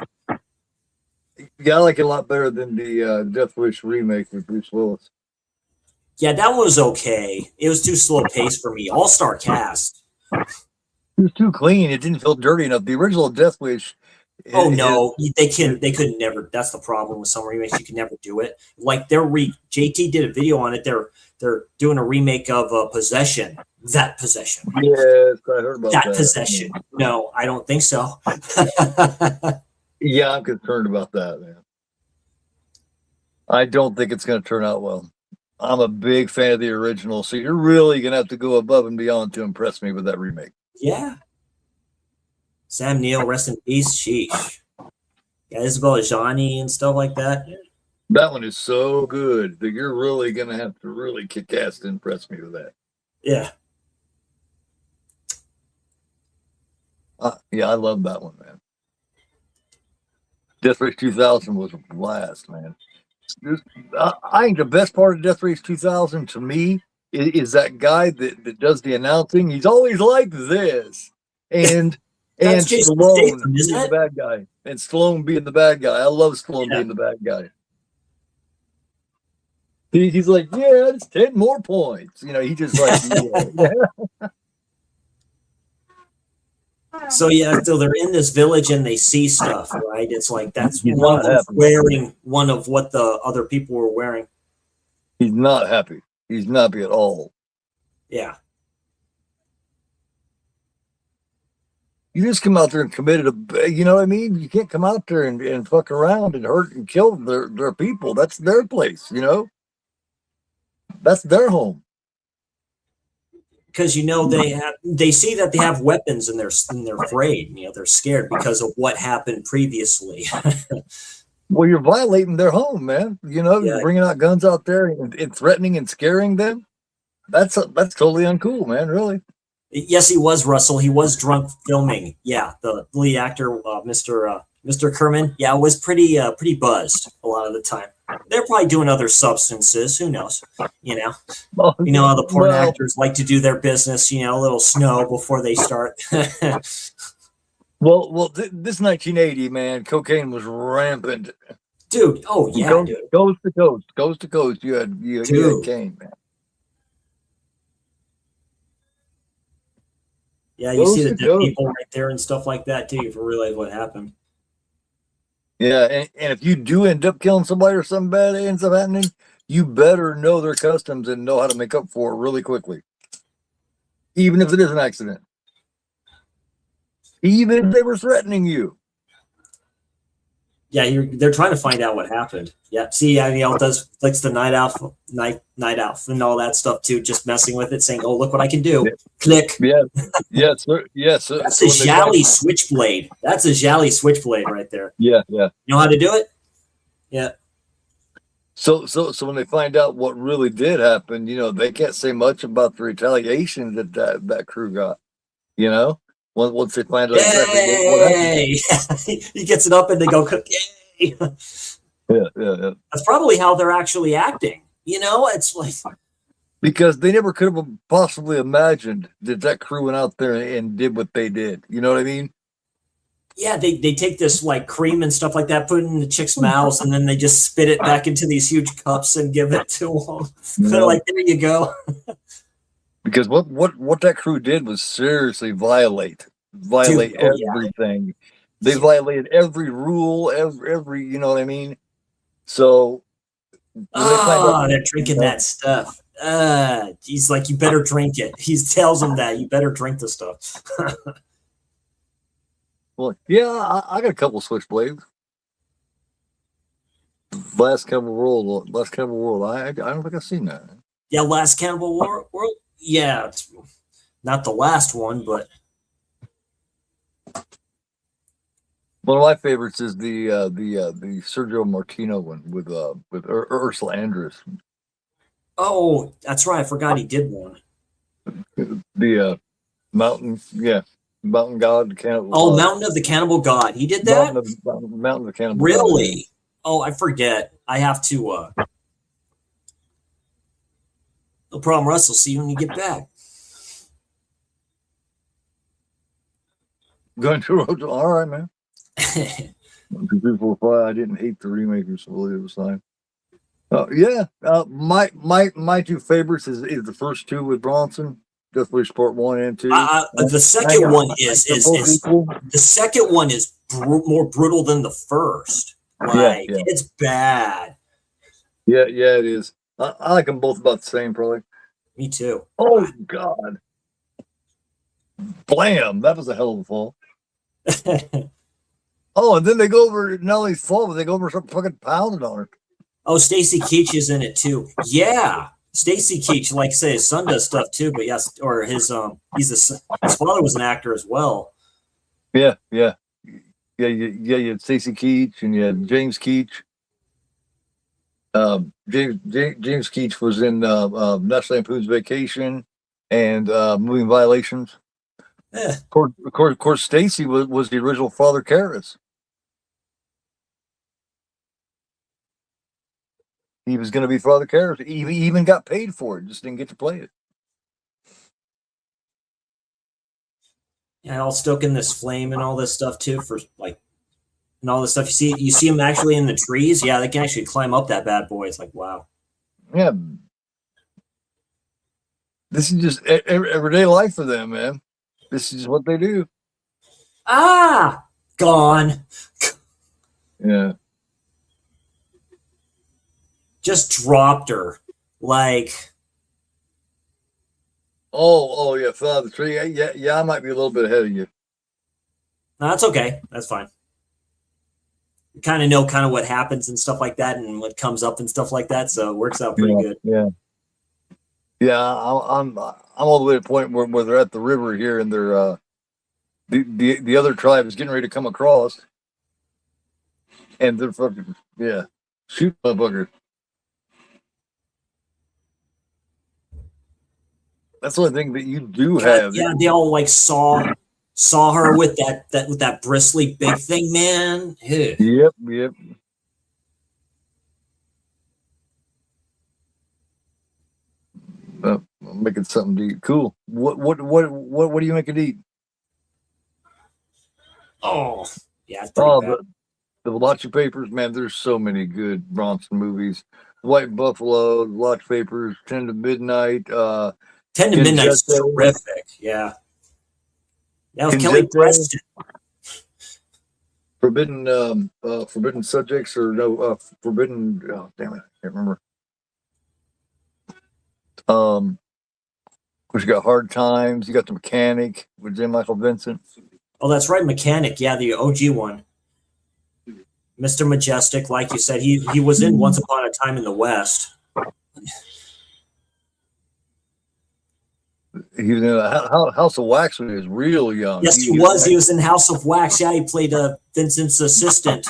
Yeah, I like it a lot better than the Death Wish remake with Bruce Willis. Yeah, that one was okay. It was too slow paced for me. All-star cast. It was too clean. It didn't feel dirty enough. The original Death Wish. They could never. That's the problem with some remakes. You can never do it. Like JT did a video on it. They're doing a remake of Possession. That Possession. Yes, I heard about that. Possession. No, I don't think so. Yeah, I'm concerned about that, man. I don't think it's going to turn out well. I'm a big fan of the original, so you're really gonna have to go above and beyond to impress me with that remake. Yeah. Sam Neill, rest in peace. Sheesh. Yeah, Isabella Johnny and stuff like that. That one is so good that you're really gonna have to really kick ass to impress me with that. Yeah. Yeah, I love that one, man. Death Race 2000 was a blast, man. I think the best part of Death Race 2000 to me is that guy that does the announcing. He's always like this, and That's Jason Stallone Statham, isn't being the it? bad guy, and Stallone being the bad guy. I love Stallone Yeah. being the bad guy. He's like, yeah, it's 10 more points. You know, he just like, yeah. So yeah, so they're in this village and they see stuff, right? It's like that's He's one not of them happy. wearing one of what the other people were wearing. He's not happy. He's not happy at all. Yeah. You just come out there and committed you know what I mean? You can't come out there and fuck around and hurt and kill their people. That's their place, you know? That's their home. Because they see that they have weapons and they're afraid. You know, they're scared because of what happened previously. Well, you're violating their home, man. You know, Yeah. you're bringing out guns out there and threatening and scaring them. That's totally uncool, man. Really. Yes, he was, Russell. He was drunk filming. Yeah, the lead actor, Mr. Kerman. Yeah, was pretty buzzed a lot of the time. They're probably doing other substances. Who knows? You know. You know how the porn actors like to do their business. You know, a little snow before they start. Well, this 1980, man, cocaine was rampant. Dude, oh yeah, coast to coast. You had cane, man. Yeah, you see the dead people right there and stuff like that too. If you realize what happened. Yeah, and if you do end up killing somebody or something bad ends up happening, you better know their customs and know how to make up for it really quickly. Even if it is an accident. Even if they were threatening you. Yeah, they're trying to find out what happened. Yeah, see, you know, likes the night out and all that stuff too, just messing with it, saying, "Oh, look what I can do!" Yeah. Click. Yeah, yes, sir. Yes. That's a Jolly switchblade. That's a Jolly switchblade right there. Yeah. You know how to do it? Yeah. So when they find out what really did happen, you know, they can't say much about the retaliation that crew got. You know, once they find out exactly what happened. He gets it up and they go, "Yay!" Yeah. That's probably how they're actually acting. You know, it's like because they never could have possibly imagined that crew went out there and did what they did. You know what I mean? Yeah, they take this like cream and stuff like that, put it in the chicks' mouths, and then they just spit it back into these huge cups and give it to them. They're like, "There you go." Because what that crew did was seriously violate everything. Yeah. They violated every rule, every you know what I mean. So they're drinking that stuff. He's like, "You better drink it." He tells them that you better drink the stuff. Well, yeah, I got a couple switchblades. Last Cannibal World. I don't think I've seen that. Yeah, Last Cannibal World. Yeah, it's not the last one, but one of my favorites is the Sergio Martino one with Ursula Andress. Oh, that's right. I forgot he did one. The mountain, yeah. Mountain God, Cannibal. Oh, Mountain of the Cannibal God. He did that? Mountain of the Cannibal really? God. Oh, I forget. I have to no problem, Russell. See you when you get back. Going to road. All right, man. 1, 2, 3, 4, 5. I didn't hate the remake, so it was fine. Yeah. My two favorites is the first two with Bronson. Death Wish Part 1 and 2. The second one the second one is more brutal than the first. Like it's bad. Yeah, it is. I like them both about the same, probably. Me too. Oh God! Blam! That was a hell of a fall. Oh, and then they go over. Not only fall, but they go over and start fucking pounding on her. Oh, Stacy Keach is in it too. Yeah, Stacy Keach, like I say, his son does stuff too. But yes, or his father was an actor as well. Yeah, yeah, You had Stacy Keach and you had James Keach. James Keach was in National Lampoon's Vacation and Moving Violations. Eh, Of course, Stacy was the original Father Karras. He was going to be Father Karras. He even got paid for it, just didn't get to play it. yeah, all stoking this flame and all this stuff too for like and all this stuff. You see them actually in the trees. Yeah, they can actually climb up that bad boy. It's like wow. Yeah, this is just everyday life for them, man. This is just what they do. Ah, gone. Yeah. Just dropped her. Like, Oh yeah, fell out of the tree. Yeah. I might be a little bit ahead of you. no, that's okay. That's fine. You kind of know kind of what happens and stuff like that, and what comes up and stuff like that. So it works out pretty good. Yeah. Yeah, I'm all the way to the point where they're at the river here, and they're the other tribe is getting ready to come across, and they're fucking shoot motherfucker. That's the only thing that you do have. Yeah, they all like saw her with that bristly big thing, man. Ugh. Yep. I'm making something to eat. Cool. What do you make it eat? Oh, yeah, it's pretty bad. The Valachi Papers, man. There's so many good Bronson movies. White Buffalo, The Valachi Papers, 10 to Midnight. 10 to Midnight's terrific. Yeah. That was Kelly Preston. Forbidden Subjects or no Forbidden. Oh, damn it, I can't remember. Of course, you got Hard Times. You got The Mechanic with J. Michael Vincent. Oh, that's right, Mechanic. Yeah, the OG one. Mr. Majestic, like you said, he was in Once Upon a Time in the West. He was in House of Wax when he was real young. Yes, he was. He was in House of Wax. Yeah, he played Vincent's assistant.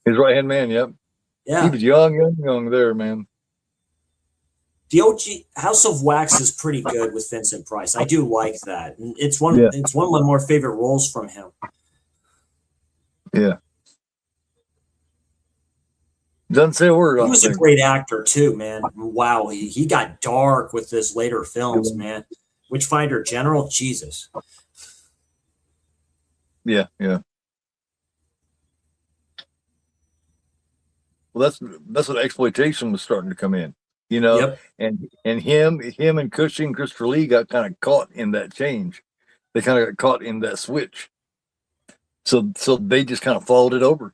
His right hand man. Yep. Yeah, he was young there, man. The OG House of Wax is pretty good with Vincent Price. I do like that. And it's one of my more favorite roles from him. Yeah. Doesn't say a word. He was a great actor too, man. Wow, he got dark with his later films, man. Witchfinder General, Jesus. Yeah. Well, that's when exploitation was starting to come in, you know. Yep. And him and Cushing, Christopher Lee got kind of caught in that change. They kind of got caught in that switch. So they just kind of followed it over.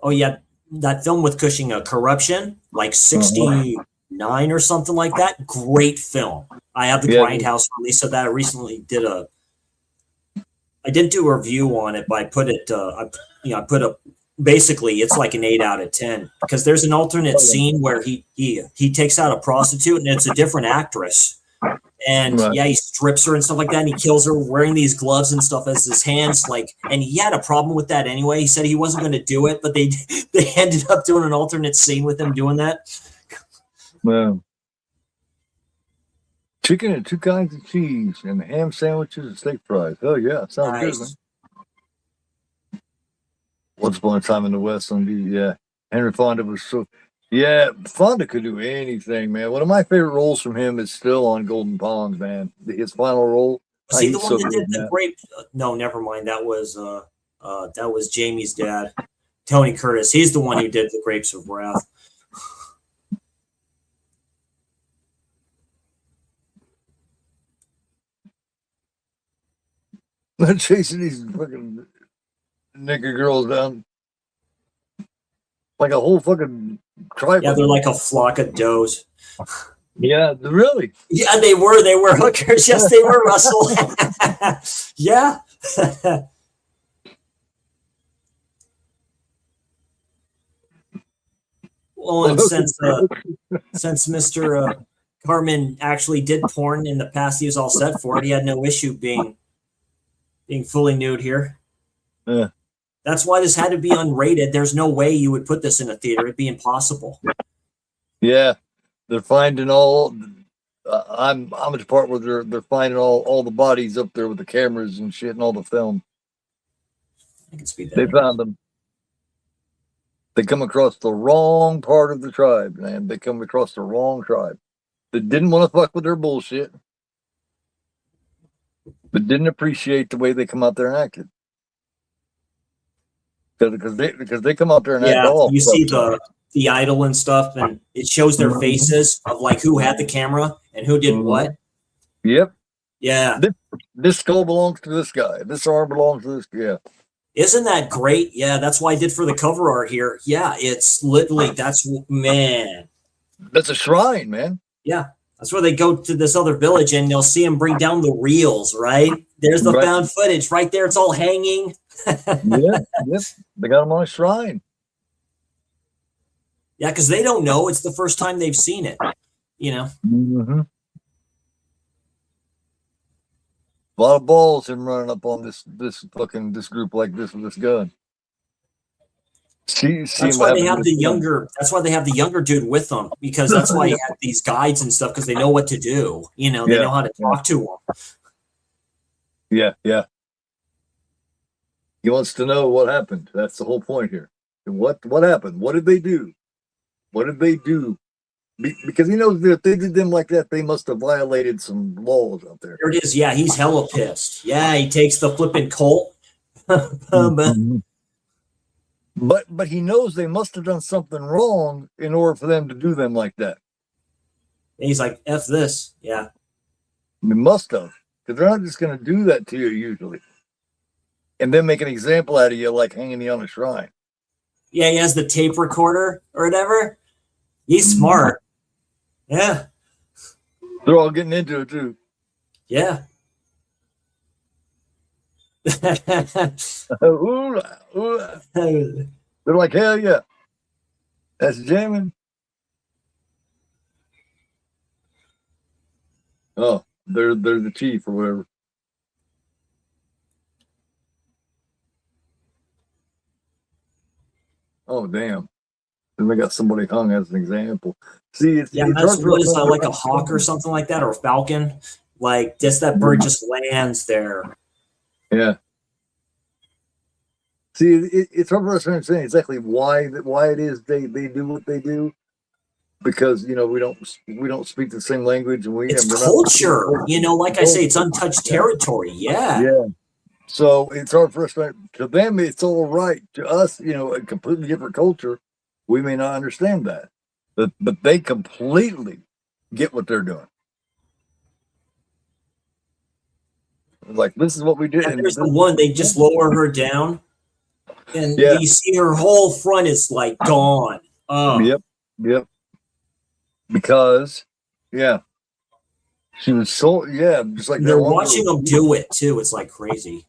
Oh yeah, that film with Cushing, Corruption, like 69 or something like that. Great film. I have the Grindhouse release of that. I recently I didn't do a review on it, but I put it. I put up. Basically, it's like an 8 out of 10 because there's an alternate scene where he takes out a prostitute and it's a different actress. And he strips her and stuff like that, and he kills her wearing these gloves and stuff as his hands. Like, and he had a problem with that anyway. He said he wasn't going to do it, but they ended up doing an alternate scene with him doing that. Wow. Chicken and 2 kinds of cheese and ham sandwiches and steak fries. Oh yeah, sounds good, man. Once Upon a Time in the West on TV. Yeah, Henry Fonda was so. Yeah, Fonda could do anything, man. One of my favorite roles from him is still on Golden Pond, man. His final role. Was he the one that did the grape? No, never mind. That was Jamie's dad, Tony Curtis. He's the one who did the Grapes of Wrath. Chasing these fucking nigger girls down like a whole fucking tribe. Yeah, they're like a flock of does. Yeah, really? Yeah, they were hookers. Yes, they were, Russell. Yeah. Well, and since Mr. Carmen actually did porn in the past, he was all set for it. He had no issue being fully nude here. Yeah. That's why this had to be unrated. There's no way you would put this in a theater. It'd be impossible. Yeah, they're finding all. I'm at the part where they're finding all the bodies up there with the cameras and shit and all the film. I can speed that. They found them. They come across the wrong part of the tribe, man. They come across the wrong tribe. They didn't want to fuck with their bullshit, but didn't appreciate the way they come out there and acted. Because they come out there and act all. You see the idol and stuff, and it shows their faces of like who had the camera and who did what. Yep. Yeah. This skull belongs to this guy. This arm belongs to this. Yeah. Isn't that great? Yeah, that's why I did for the cover art here. Yeah, it's literally man. That's a shrine, man. Yeah, that's where they go to this other village, and you'll see them bring down the reels. Right there's the found footage. Right there, it's all hanging. Yep. They got them on a shrine. Yeah, because they don't know. It's the first time they've seen it. You know. Mm-hmm. A lot of balls him running up on this group like this with this gun. That's why they have the younger. That's why they have the younger dude with them, because that's why you have these guides and stuff, because they know what to do. You know, they know how to talk to them. Yeah. He wants to know what happened. That's the whole point here. What happened? What did they do? What did they do? Because he knows that if they did them like that, they must have violated some laws out there. There it is. Yeah, he's hella pissed. Yeah, he takes the flipping Colt. Mm-hmm. But he knows they must have done something wrong in order for them to do them like that. And he's like, F this. Yeah. They must have. Because they're not just going to do that to you usually. And then make an example out of you like hanging you on a shrine. Yeah, he has the tape recorder or whatever. He's smart. Yeah. They're all getting into it too. Yeah. Ooh. They're like, hell yeah. That's jamming. Oh, they're the chief or whatever. Oh, damn. Then we got somebody hung as an example. See, it's that's what is like a hawk or something like that, or a falcon. Like just that bird just lands there. Yeah. See, it's hard for us to understand exactly why it is they do what they do, because we don't speak the same language, and it's culture. Like I say, it's untouched territory. Yeah. So it's hard for us to them. It's all right to us. A completely different culture. We may not understand that, but they completely get what they're doing. Like, this is what we did. And there's the one, they just lower her down, and you see her whole front is like gone. Oh. Yep. Because, she was just like they're watching them do it too. It's like crazy.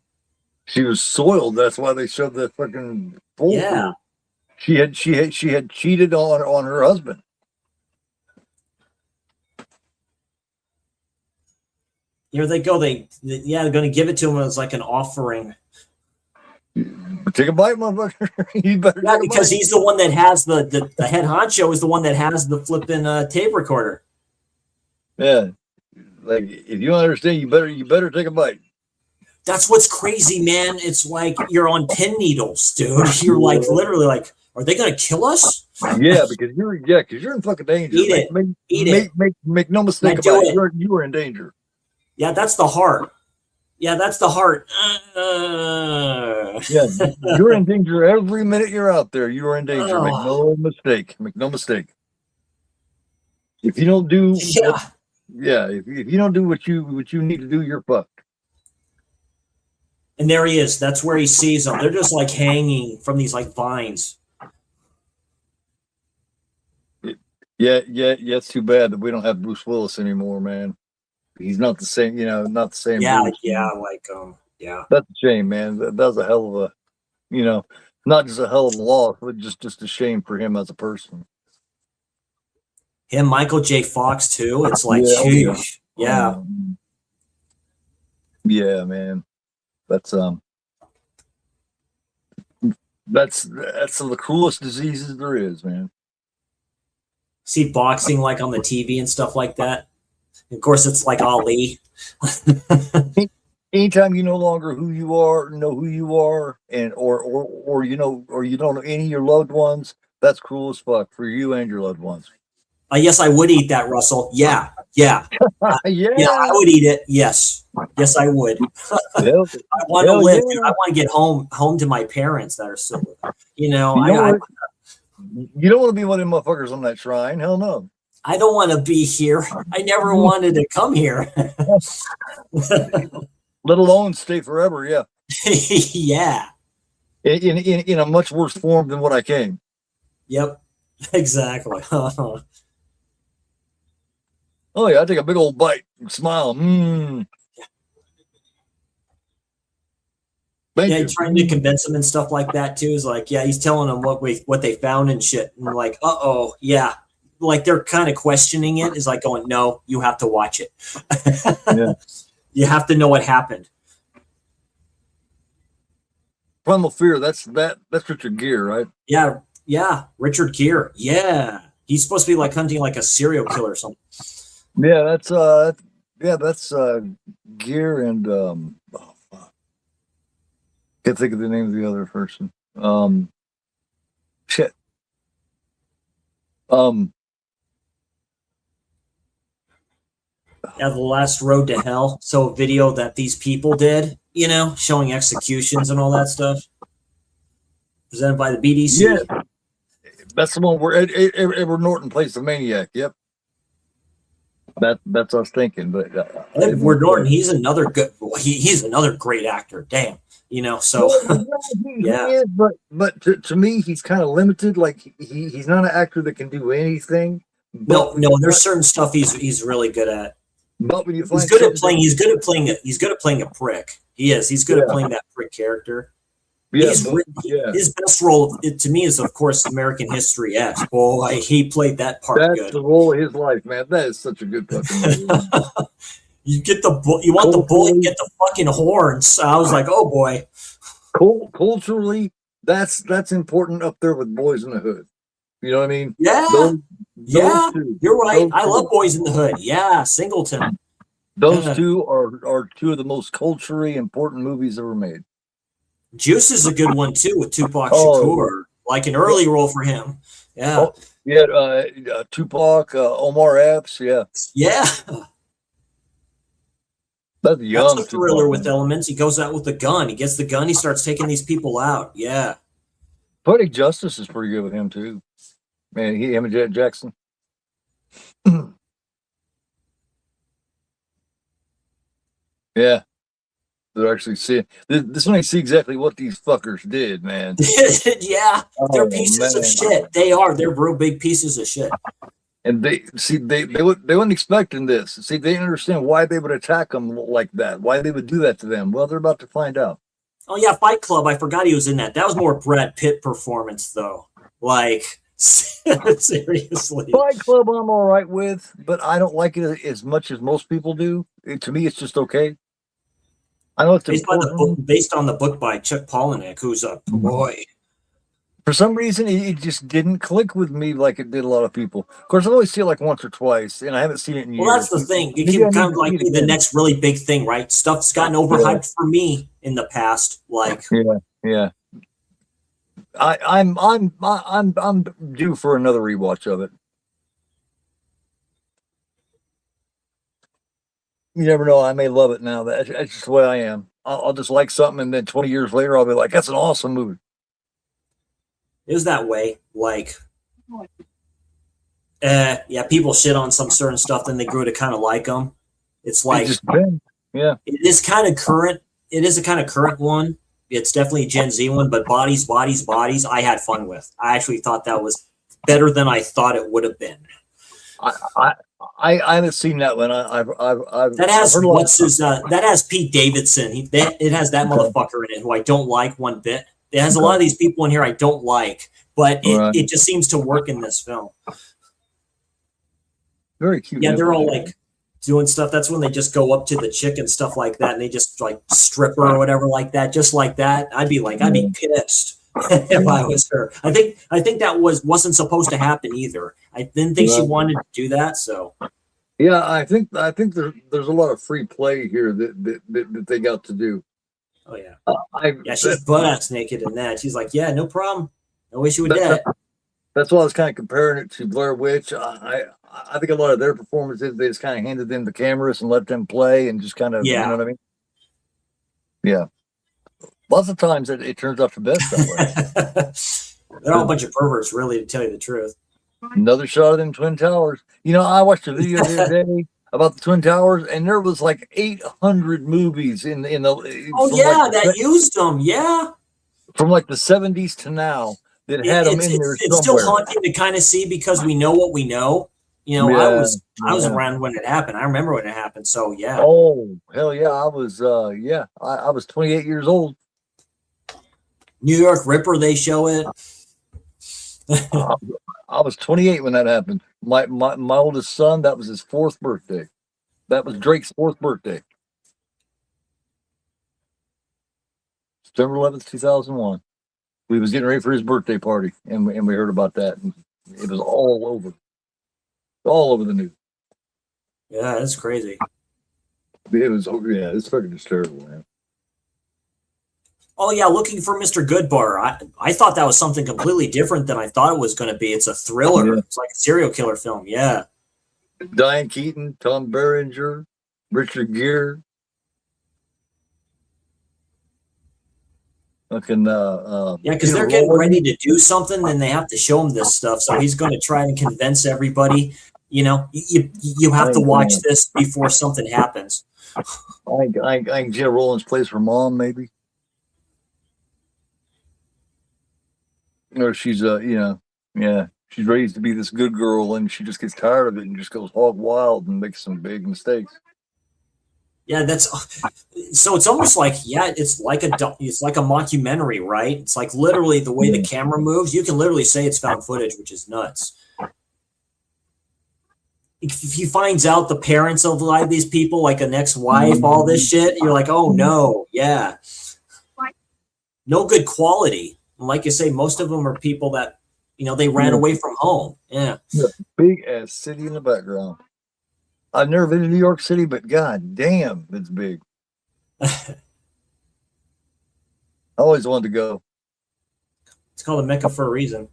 She was soiled. That's why they showed the fucking full. Yeah. She had cheated on her husband. Here they go. They're going to give it to him as like an offering. Take a bite, motherfucker. You better. Yeah, because he's the one that has the head honcho is the one that has the flipping tape recorder. Yeah, like if you don't understand, you better take a bite. That's what's crazy, man. It's like you're on pin needles, dude. You're like literally like, are they going to kill us? Yeah, because you're in fucking danger. Eat it. Make no mistake about it. You are in danger. Yeah, that's the heart. Yeah, that's the heart. Yeah, you're in danger every minute you're out there. You are in danger. Make no mistake. Make no mistake. If you don't do, if you don't do what you need to do, you're fucked. And there he is. That's where he sees them. They're just like hanging from these like vines. Yeah. It's too bad that we don't have Bruce Willis anymore, man. He's not the same, not the same. Yeah, Bruce. Yeah. That's a shame, man. That was a hell of a, not just a hell of a loss, but just a shame for him as a person. Him, Michael J. Fox too. It's like, Yeah, oh, yeah. sheesh. Yeah. Yeah, man. That's the coolest diseases there is, man. See boxing like on the TV and stuff like that. Of course, it's like Ali. Anytime you no longer know who you are, and or you don't know any of your loved ones, that's cruel as fuck for you and your loved ones. Yes, I would eat that, Russell. Yeah. Yeah, Yeah, I would eat it. Yes. Yes, I would. Hell, I want to hell live, yeah. dude. I want to get home to my parents that are still, You know what? You don't want to be one of them motherfuckers on that shrine. Hell no. I don't want to be here. I never wanted to come here. Let alone stay forever. Yeah. Yeah. In a much worse form than what I came. Yep. Exactly. Oh yeah, I take a big old bite and smile. Thank Yeah, you. trying to convince them and stuff like that too. Is like, yeah, he's telling them what they found and shit, and like, yeah, like they're kind of questioning it. Is like going, no, you have to watch it. Yeah. You have to know what happened. Primal Fear. That's Richard Gere, right? Yeah, Richard Gere. Yeah, he's supposed to be like hunting like a serial killer or something. Yeah, that's Gere and oh, fuck. Can't think of the name of the other person. Shit. Yeah, The Last Road to Hell. So a video that these people did, showing executions and all that stuff. Presented by the BDC. Yeah, that's the one where Edward Norton plays the maniac. Yep. That's what I was thinking. But Edward Norton, he's another good. He's another great actor. Damn, So yeah. He is, but to me, he's kind of limited. Like he's not an actor that can do anything. No. There's certain stuff he's really good at. But when you find he's good at playing a prick. He is. He's good at playing that prick character. Yeah, His best role to me is, of course, American History X. Boy, he played that part That's good. the role of his life, man. That is such a good fucking movie. You want the bull, you get the fucking horns. I was like, oh boy. Culturally, that's important up there with Boys in the Hood. You know what I mean? Yeah. Those two, you're right. I love Boys in the Hood. Yeah, Singleton. Those two are two of the most culturally important movies ever made. Juice is a good one too with Tupac Shakur, like an early role for him. Yeah. Oh, yeah, Tupac, Omar Epps, yeah. Yeah. That's young. That's a thriller with elements. He goes out with the gun. He gets the gun. He starts taking these people out. Yeah. Poetic Justice is pretty good with him too. Man, him and Jet Jackson. Yeah. They're actually seeing this one. I see exactly what these fuckers did, man. Yeah, they're pieces of shit. They are. They're real big pieces of shit. And they weren't expecting this. See, they didn't understand why they would attack them like that. Why they would do that to them. Well, they're about to find out. Oh yeah, Fight Club. I forgot he was in that. That was more Brad Pitt performance though. Like seriously. Fight Club, I'm all right with, but I don't like it as much as most people do. To me, it's just okay. I know it's based on the book by Chuck Palahniuk, who's a boy. For some reason, it just didn't click with me like it did a lot of people. Of course, I've only seen it like once or twice, and I haven't seen it in years. Well, that's the thing. It can kind of like be the next really big thing, right? Stuff's gotten overhyped for me in the past. Like, yeah. I'm due for another rewatch of it. You never know. I may love it now. That's just the way I am. I'll just like something, and then 20 years later, I'll be like, "That's an awesome movie." It was that way. Like, yeah, people shit on some certain stuff, then they grew to kind of like them. It's like, yeah, it is kind of current. It is a kind of current one. It's definitely a Gen Z one, but bodies. I had fun with. I actually thought that was better than I thought it would have been. I haven't seen that one. That has Pete Davidson. It has that motherfucker in it who I don't like one bit. It has a lot of these people in here I don't like, but it just seems to work in this film. Very cute. Yeah, they're all nipples. like doing stuff. That's when they just go up to the chick and stuff like that, and they just like strip her or whatever like that, just like that. I'd be pissed if I was her. I think that wasn't supposed to happen either. I didn't think she Well, wanted to do that. So yeah, I think there's a lot of free play here that they got to do. oh yeah, I yeah, she's butt ass naked in that. She's like, yeah, no problem, no issue with that, that. that's why I was kind of comparing it to Blair Witch. I think a lot of their performances, they just kind of handed them the cameras and let them play and just kind of, you know Yeah. what I mean? Yeah. Lots of times it turns out the best that way. They're all a bunch of perverts, really, to tell you the truth. Another shot of them Twin Towers. You know, I watched a video the other day about the Twin Towers, and there was like 800 movies in the Oh from yeah, like that used them. Yeah, from like the 70s to now that had them in there it's still somewhere. haunting to kind of see because we know what we know. You know, I Yeah, was yeah. around when it happened. I remember when it happened. So yeah, Oh, hell yeah. I was 28 years old. New York Ripper, they show it. I, I was 28 when that happened. My oldest son, that was his fourth birthday. That was Drake's fourth birthday. September 11th, 2001. We was getting ready for his birthday party, and we heard about that. And it was all over the news. Yeah, that's crazy. It was, oh, yeah, it's fucking just terrible, man. Oh yeah, looking for Mr. Goodbar. I thought that was something completely different than I thought it was going to be. It's a thriller. Yeah. It's like a serial killer film. Yeah. Diane Keaton, Tom Berenger, Richard Gere. Fucking Yeah, because Peter they're getting Lorre. ready to do something, then they have to show him this stuff. So he's going to try and convince everybody. You know, you have to watch this before something happens. I think Gina Rowlands plays her mom, maybe. Or she's she's raised to be this good girl, and she just gets tired of it and just goes hog wild and makes some big mistakes. Yeah, that's so. It's almost like it's like a mockumentary, right? It's like literally the way the camera moves. You can literally say it's found footage, which is nuts. If he finds out the parents of like these people, like an ex-wife, all this shit, you're like, oh no, yeah, no good quality. And like you say, most of them are people that they ran away from home. Yeah, Big ass city in the background. I've never been to New York City, but god damn, it's big. I always wanted to go. it's called a Mecca for a reason.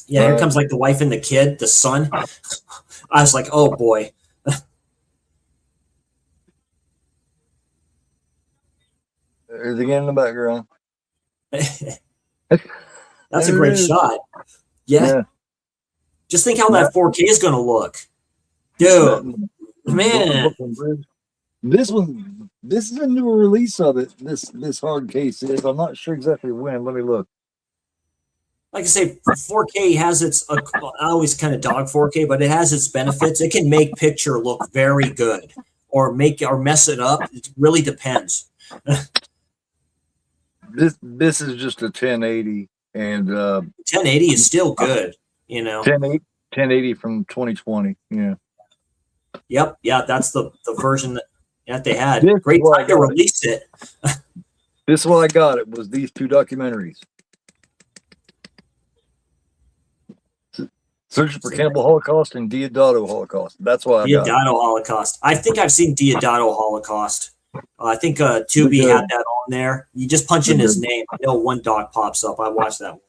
Yeah, here comes like the wife and the kid, the son. I was like, oh boy. There's again in the background. That's a great shot. Yeah. Just think how that 4K is going to look. Dude, man. This is a newer release of it. This hard case is. I'm not sure exactly when. Let me look. Like I say, 4K has its, I always kind of dog 4K, but it has its benefits. It can make picture look very good or mess it up. It really depends. This is just a 1080 and 1080 is still good, 1080 from 2020. Yeah. Yep. Yeah, that's the version that they had. This Great is what time to release it. This is what I got. It was these two documentaries. Searching for Cannibal Holocaust and Deodato Holocaust. That's why I got it. Deodato Holocaust. I think I've seen Deodato Holocaust. I think Tubi had that on there. You just punch in his name. I know one doc pops up. I watched that one.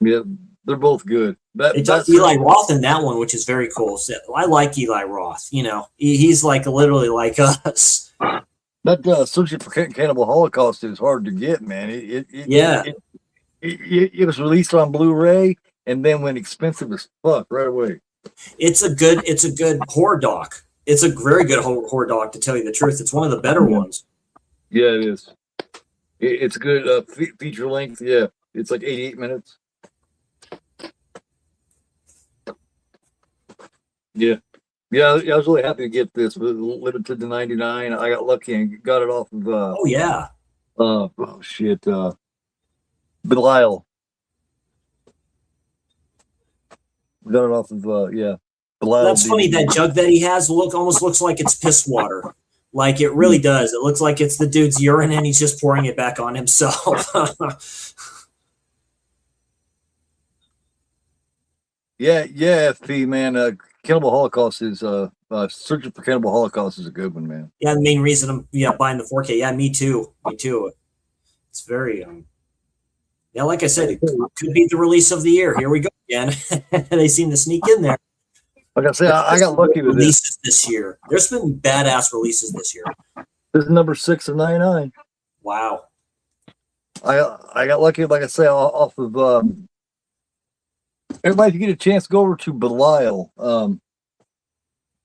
Yeah, they're both good. That's Eli Roth in that one, which is very cool. So I like Eli Roth. He's like literally like us. That Searching for Cannibal Holocaust is hard to get, man. It was released on Blu-ray and then went expensive as fuck right away. It's a good horror doc. It's a very good horror doc, to tell you the truth. It's one of the better ones. Yeah, it is. It's good feature length. Yeah, it's like 88 minutes. Yeah. I was really happy to get this. It was limited to 99. I got lucky and got it off of oh yeah. Belial. Got it off of Belial That's funny. DVD. That jug that he has almost looks like it's piss water. Like it really does. It looks like it's the dude's urine and he's just pouring it back on himself. Yeah, FP man. Cannibal Holocaust is searching for Cannibal Holocaust is a good one, man. Yeah, the main reason I'm buying the 4K. Yeah, me too. Me too. It's very yeah, like I said, it could be the release of the year. Here we go again. They seem to sneak in there. Like I said, I got lucky with this. Releases this year. There's been badass releases this year. This is number 6 of 99. Wow. I got lucky, like I say, off of everybody. If you get a chance, go over to Belial.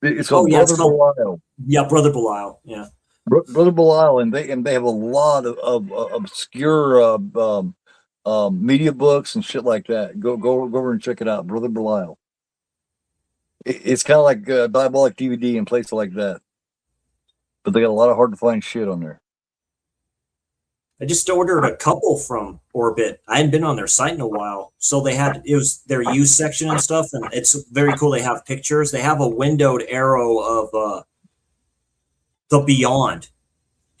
It's called Brother Belial. Yeah, Brother Belial. Yeah, Brother Belial, and they have a lot of obscure media books and shit like that. Go over and check it out, Brother Belial. It's kind of like Diabolic DVD and places like that, but they got a lot of hard to find shit on there. I just ordered a couple from Orbit. I hadn't been on their site in a while, so it was their used section and stuff, and it's very cool. They have pictures. They have a windowed arrow of the Beyond,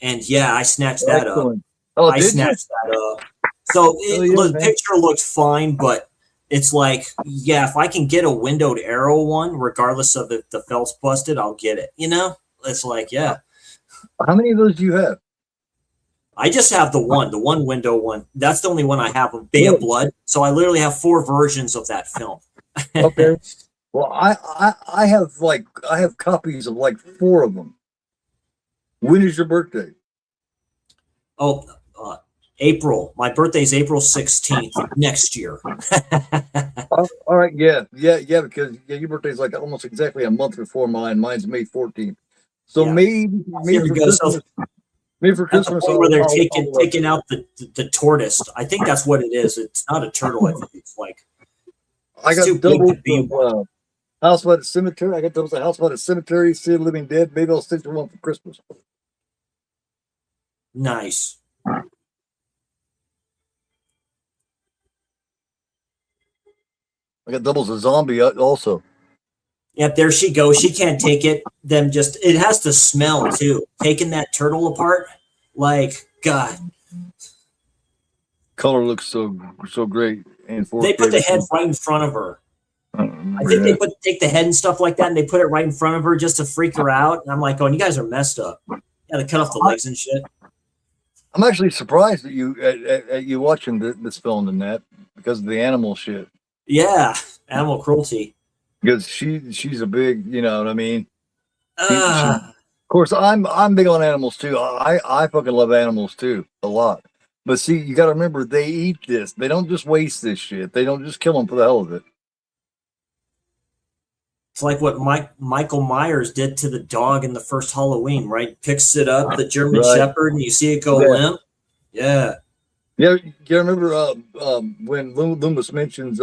and yeah, I snatched that up. Oh, I snatched that up. So the picture looked fine, but it's like, yeah, if I can get a windowed arrow one, regardless of if the felt's busted, I'll get it. You know, it's like, yeah. How many of those do you have? I just have the one window one. That's the only one I have of Bay of Blood. So I literally have 4 versions of that film. Okay. Well, I have copies of like 4 of them. When is your birthday? Oh, April. My birthday's April 16th next year. All right. Yeah. Because your birthday's like almost exactly a month before mine. Mine's May 14th. So yeah. maybe for Christmas. Maybe for Christmas, where they're taking out the tortoise. I think that's what it is. It's not a turtle. I think it's like. I got doubles of House by the Cemetery. I got doubles of House by the Cemetery, City of the Living Dead. Maybe I'll stick to one for Christmas. Nice. I got doubles of Zombie also. Yep, there she goes. She can't take it. It has to smell too. Taking that turtle apart, like God. Color looks so great. And they put the head right in front of her. I think they take the head and stuff like that, and they put it right in front of her just to freak her out. And I'm like, oh, you guys are messed up. Yeah, they cut off the legs and shit. I'm actually surprised at you watching this film and that because of the animal shit. Yeah, animal cruelty. Because she's a big, you know what I mean. Of course, I'm big on animals too. I fucking love animals too a lot. But see, you got to remember they eat this. They don't just waste this shit. They don't just kill them for the hell of it. It's like what Michael Myers did to the dog in the first Halloween, right? Picks it up, the German Shepherd, and you see it go limp. Yeah. Yeah, you remember when Loomis mentions,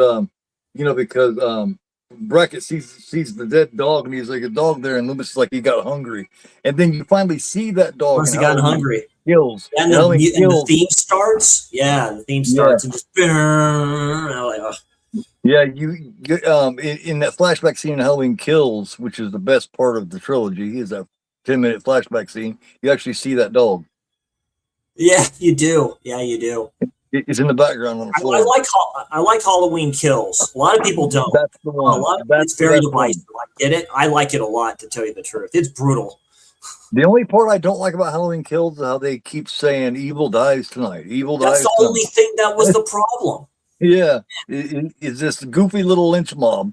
because Brackett sees the dead dog, and he's like, a dog there, and Loomis is like, he got hungry. And then you finally see that dog. Once he got hungry. Kills. And the theme starts. Yeah, the theme starts and just. Like, oh. Yeah, you in that flashback scene in Halloween Kills, which is the best part of the trilogy, is that 10-minute flashback scene. You actually see that dog. Yeah, you do. Yeah, you do. It's in the background on the floor. I like Halloween Kills. A lot of people don't. That's the one. It's very divisive. I get it. I like it a lot, to tell you the truth. It's brutal. The only part I don't like about Halloween Kills is how they keep saying evil dies tonight. Evil dies. That's the only thing that was the problem. Yeah, it's this goofy little lynch mob.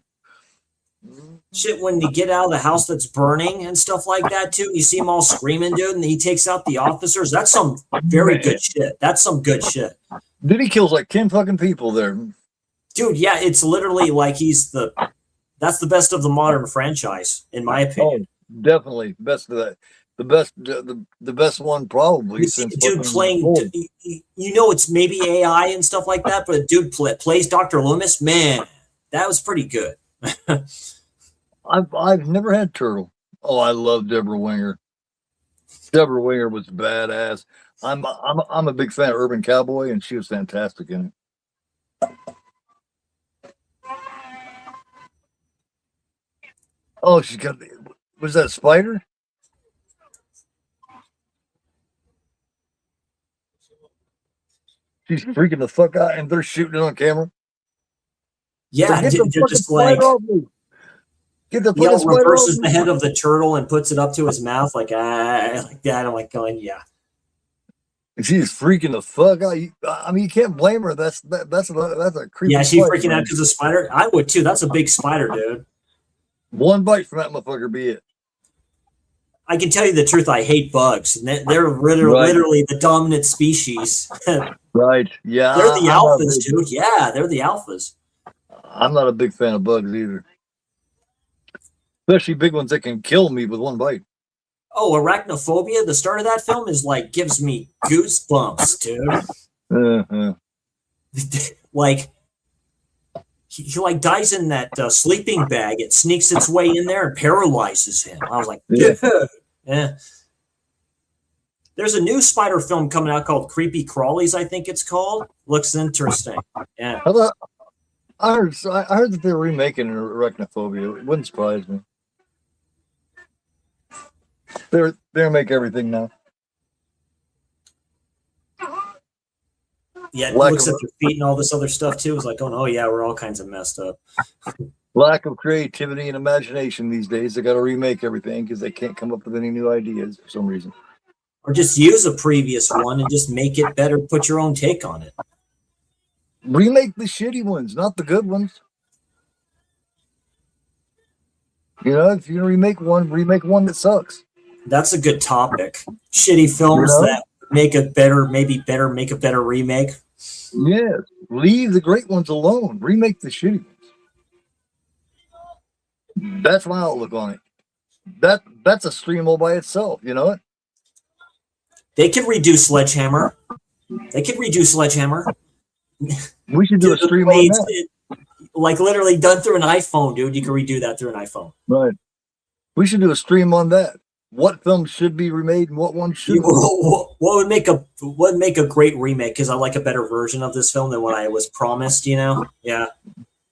Shit, when you get out of the house that's burning and stuff like that too, you see him all screaming, dude, and he takes out the officers. That's some very good shit. That's some good shit. Then he kills like 10 fucking people there. Dude, yeah, it's literally like that's the best of the modern franchise, in my opinion. Oh, definitely. Best of that. The best one probably. Since dude playing, it's maybe AI and stuff like that, but a dude plays Dr. Loomis. Man, that was pretty good. I've never had Turtle. Oh, I love Deborah Winger. Deborah Winger was badass. I'm a big fan of Urban Cowboy, and she was fantastic in it. Oh, she's got. Was that a spider? She's freaking the fuck out, and they're shooting it on camera. Yeah, Get the they're fucking just like, spider off me! Get the you fucking know, spider off reverses the me! head of the turtle and puts it up to his mouth like like that. I'm like going, yeah. She's freaking the fuck out. I mean, you can't blame her. That's a creepy. Yeah, she's spider, freaking out man. because of spider. I would too. That's a big spider, dude. One bite from that motherfucker be it. I can tell you the truth. I hate bugs. And they're literally the dominant species. They're Right. Yeah. the alphas, dude. Yeah, they're the alphas. I'm not a big fan of bugs either. Especially big ones that can kill me with one bite. Oh, arachnophobia. The start of that film is like gives me goosebumps, dude. Uh-huh. Like he like dies in that sleeping bag. It sneaks its way in there and paralyzes him. I was like, Yeah. dude. Yeah. There's a new spider film coming out called Creepy Crawlies, I think it's called. Looks interesting. Yeah. How about, I heard that they're remaking Arachnophobia. It wouldn't surprise me. They're make everything now. Yeah, it Lack looks of- at their feet and all this other stuff too. It's like, oh yeah, we're all kinds of messed up. Lack of creativity and imagination these days. They got to remake everything because they can't come up with any new ideas for some reason. Or just use a previous one and just make it better. Put your own take on it. Remake the shitty ones, not the good ones. You know, if you remake one that sucks. That's a good topic. Shitty films You know? that make it better, make a better remake. Yes. Leave the great ones alone. Remake the shitty ones. That's my outlook on it. That's a stream all by itself, you know it? They could redo Sledgehammer. They could redo Sledgehammer. We should do a stream on that. Like literally done through an iPhone, dude. You can redo that through an iPhone. Right. We should do a stream on that. What films should be remade and what ones should What would make a great remake? Because I like a better version of this film than what I was promised. You know? Yeah.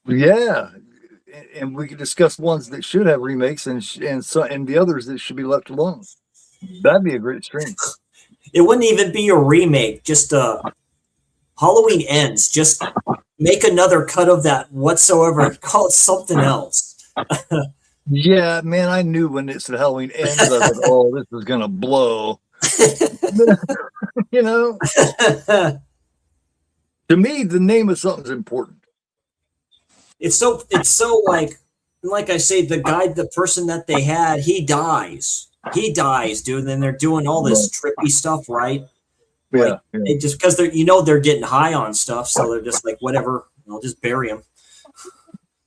Yeah. And we could discuss ones that should have remakes and the others that should be left alone. That'd be a great stream. It wouldn't even be a remake. Just Halloween Ends. Just make another cut of that whatsoever. Call it something else. Yeah, man, I knew when it said Halloween Ends, I was like, oh, this is gonna blow. You know? To me, the name of something's important. It's so like I say, the person that they had, he dies, dude. And then they're doing all this trippy stuff, right? Yeah, It just because they're getting high on stuff, so they're just like, whatever, I'll just bury him.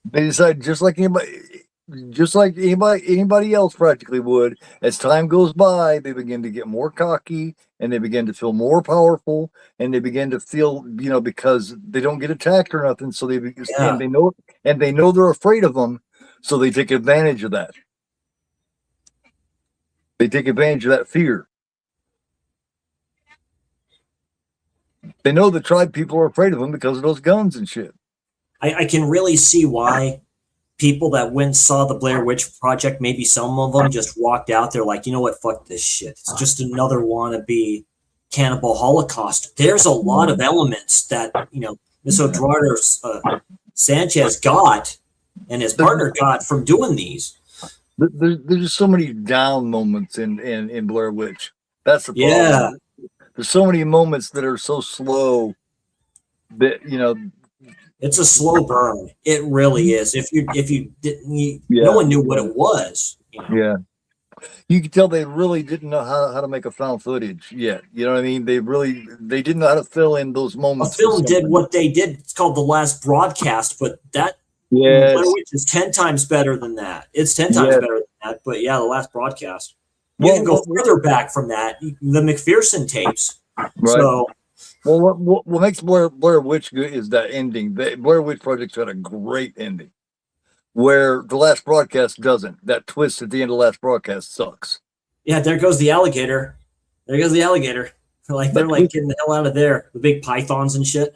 They decide just like anybody else practically would. As time goes by, they begin to get more cocky and they begin to feel more powerful and they begin to feel, because they don't get attacked or nothing. So and they know they're afraid of them. So they take advantage of that. They take advantage of that fear. They know the tribe people are afraid of them because of those guns and shit. I can really see why people that went and saw the Blair Witch Project, maybe some of them just walked out there like, you know what, fuck this shit. It's just another wannabe Cannibal Holocaust. There's a lot of elements that, Miss Eduardo Sanchez got and his partner got from doing these. There's just so many down moments in Blair Witch. That's the problem. Yeah. There's so many moments that are so slow that, It's a slow burn. It really is. If you didn't, no one knew what it was. Yeah. You could tell they really didn't know how to make a found footage yet. You know what I mean? They didn't know how to fill in those A moments. film did what they did. It's called The Last Broadcast, but that Yes. Blair Witch is 10 times better than that. It's 10 times better than that. But yeah, The Last Broadcast. You can go further back from that. The McPherson tapes. Right. So Well, what makes Blair Witch good is that ending. The Blair Witch Project's got a great ending, where The Last Broadcast doesn't. That twist at the end of The Last Broadcast sucks. yeah, there goes the alligator. There goes the alligator. They're like getting the hell out of there. The big pythons and shit.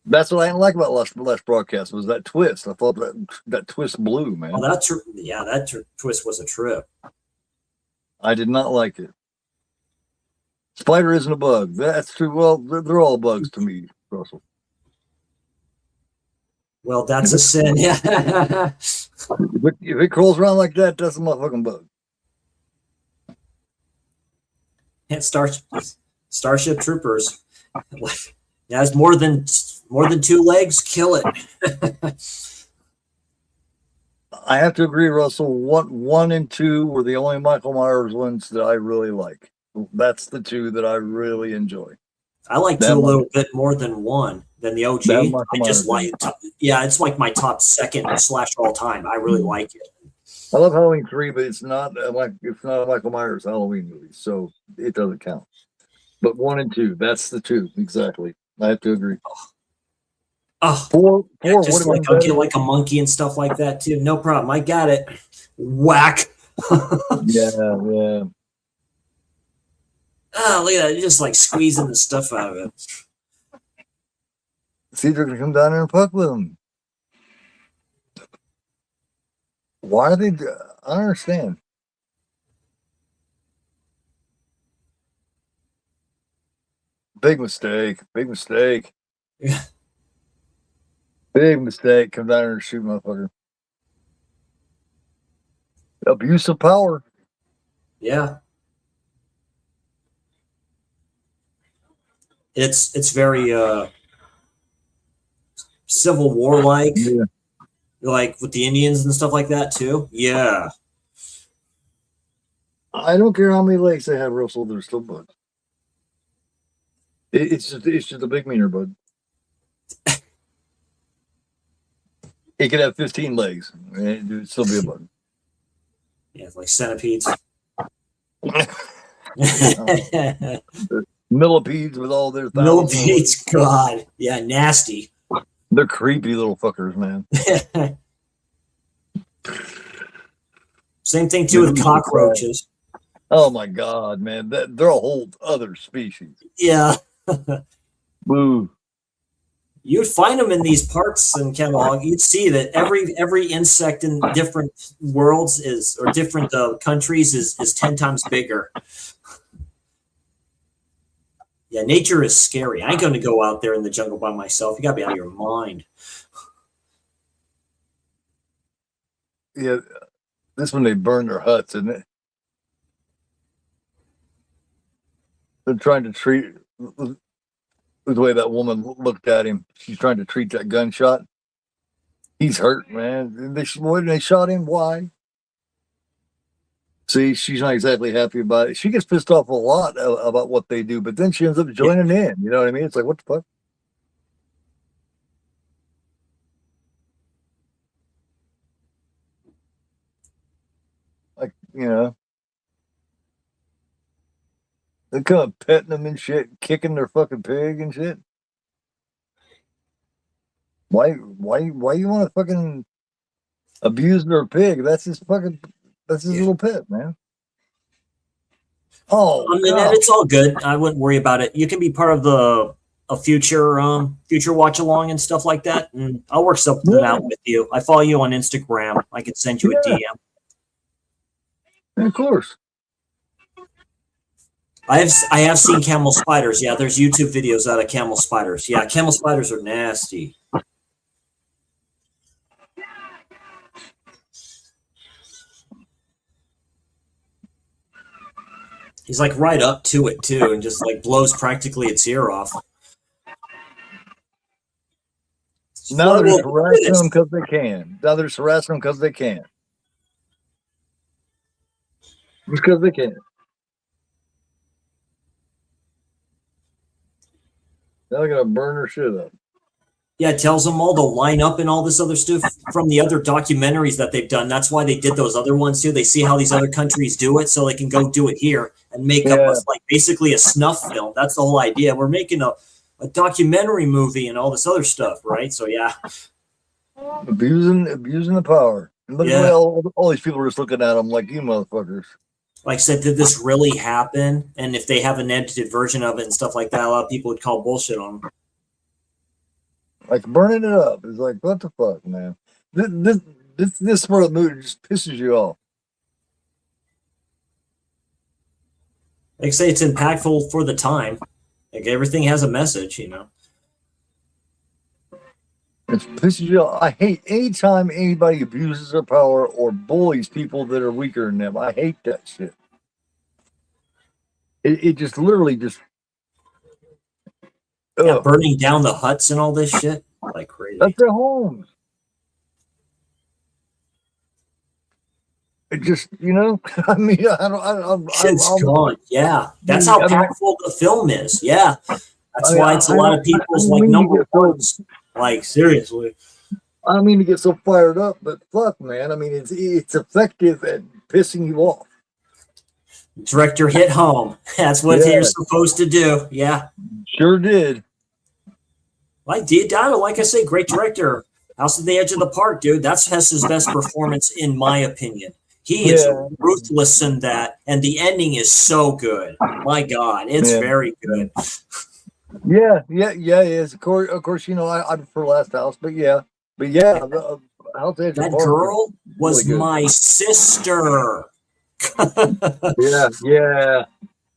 That's what I didn't like about last broadcast was that twist. I thought that twist blew, man. Oh, that twist was a trip. I did not like it. Spider isn't a bug. That's true. Well, they're all bugs to me, Russell. Well, that's a sin. Yeah. If it crawls around like that, that's a motherfucking bug. And Starship Troopers. Yeah, it's more than 2 legs. Kill it. I have to agree, Russell. 1 and 2 were the only Michael Myers ones that I really like. That's the 2 that I really enjoy. I like 2 a little bit more than 1 than the OG. I just like, it's like my top second / all time. I really like it. I love Halloween 3, but it's not a Michael Myers Halloween movie, so it doesn't count. But 1 and 2, that's the 2 exactly. I have to agree. Oh, 4 just like I'll get like a monkey and stuff like that too. No problem. I got it. Whack. Yeah. Oh, look at that! You're just like squeezing the stuff out of it. See, they're gonna come down there and fuck with them. Why are they? I don't understand. Big mistake. Big mistake. Yeah. Big mistake. Come down here and shoot motherfucker. Abuse of power. Yeah. It's very Civil War like. Yeah. Like with the Indians and stuff like that too. Yeah. I don't care how many legs they have, Russell. They're still bugs. It's just a big meaner bug. It could have 15 legs. It would still be a bug. Yeah, like centipedes. Millipedes with all their Millipedes, God. Yeah, nasty. They're creepy little fuckers, man. Same thing too with cockroaches. Oh my God, man. They're a whole other species. Yeah. Boo. You'd find them in these parks in Cannibal. You'd see that every insect in different worlds or different countries is 10 times bigger. Yeah, nature is scary. I ain't going to go out there in the jungle by myself. You got to be out of your mind. Yeah, this one they burn their huts, isn't it? They're trying to treat the way that woman looked at him. She's trying to treat that gunshot. He's hurt, man. They shot him. Why? See, she's not exactly happy about it. She gets pissed off a lot about what they do, but then she ends up joining in. You know what I mean? It's like, what the fuck? Like, they come up petting them and shit, kicking their fucking pig and shit. Why you want to fucking abuse their pig? That's his little pet, man. Oh, I mean, it's all good. I wouldn't worry about it. You can be part of a future watch along and stuff like that, and I'll work something out with you. I follow you on Instagram. I can send you a DM. Of course. I have seen camel spiders. Yeah, there's YouTube videos out of camel spiders. Yeah, camel spiders are nasty. He's like right up to it too, and just like blows practically its ear off. Now they're harassing them because they can. Now they're harassing them because they can. Just because they can. Now they're gonna burn their shit up. Yeah, it tells them all to line up and all this other stuff from the other documentaries that they've done. That's why they did those other ones too. They see how these other countries do it, so they can go do it here and make up like basically a snuff film. That's the whole idea. We're making a documentary movie and all this other stuff, right? So yeah, abusing the power. And look at all these people are just looking at them like, you motherfuckers. Like I said, did this really happen? And if they have an edited version of it and stuff like that, a lot of people would call bullshit on them. like burning it up. It's like, what the fuck, man? This part of the movie just pisses you off. Like I say, it's impactful for the time. Like everything has a message, you know. It pisses you off. I hate anytime anybody abuses their power or bullies people that are weaker than them. I hate that shit. It just literally just. Yeah, burning down the huts and all this shit like crazy. That's their homes. It just, you know, I mean, Shit's gone. Yeah, that's how impactful the film is. Yeah, that's why it's a lot of people's like number ones. Like seriously, I don't mean to get so fired up, but fuck, man. I mean, it's effective at pissing you off. Director hit home. That's what you're supposed to do. Yeah, sure did. Like Deodato, like I say, great director. House at the Edge of the Park, dude. That's Hess's best performance, in my opinion. He is ruthless in that, and the ending is so good. My God, it's very good. Yeah, it is. Of course, you know, I prefer Last House, but yeah. House Edge that girl was really my sister. yeah,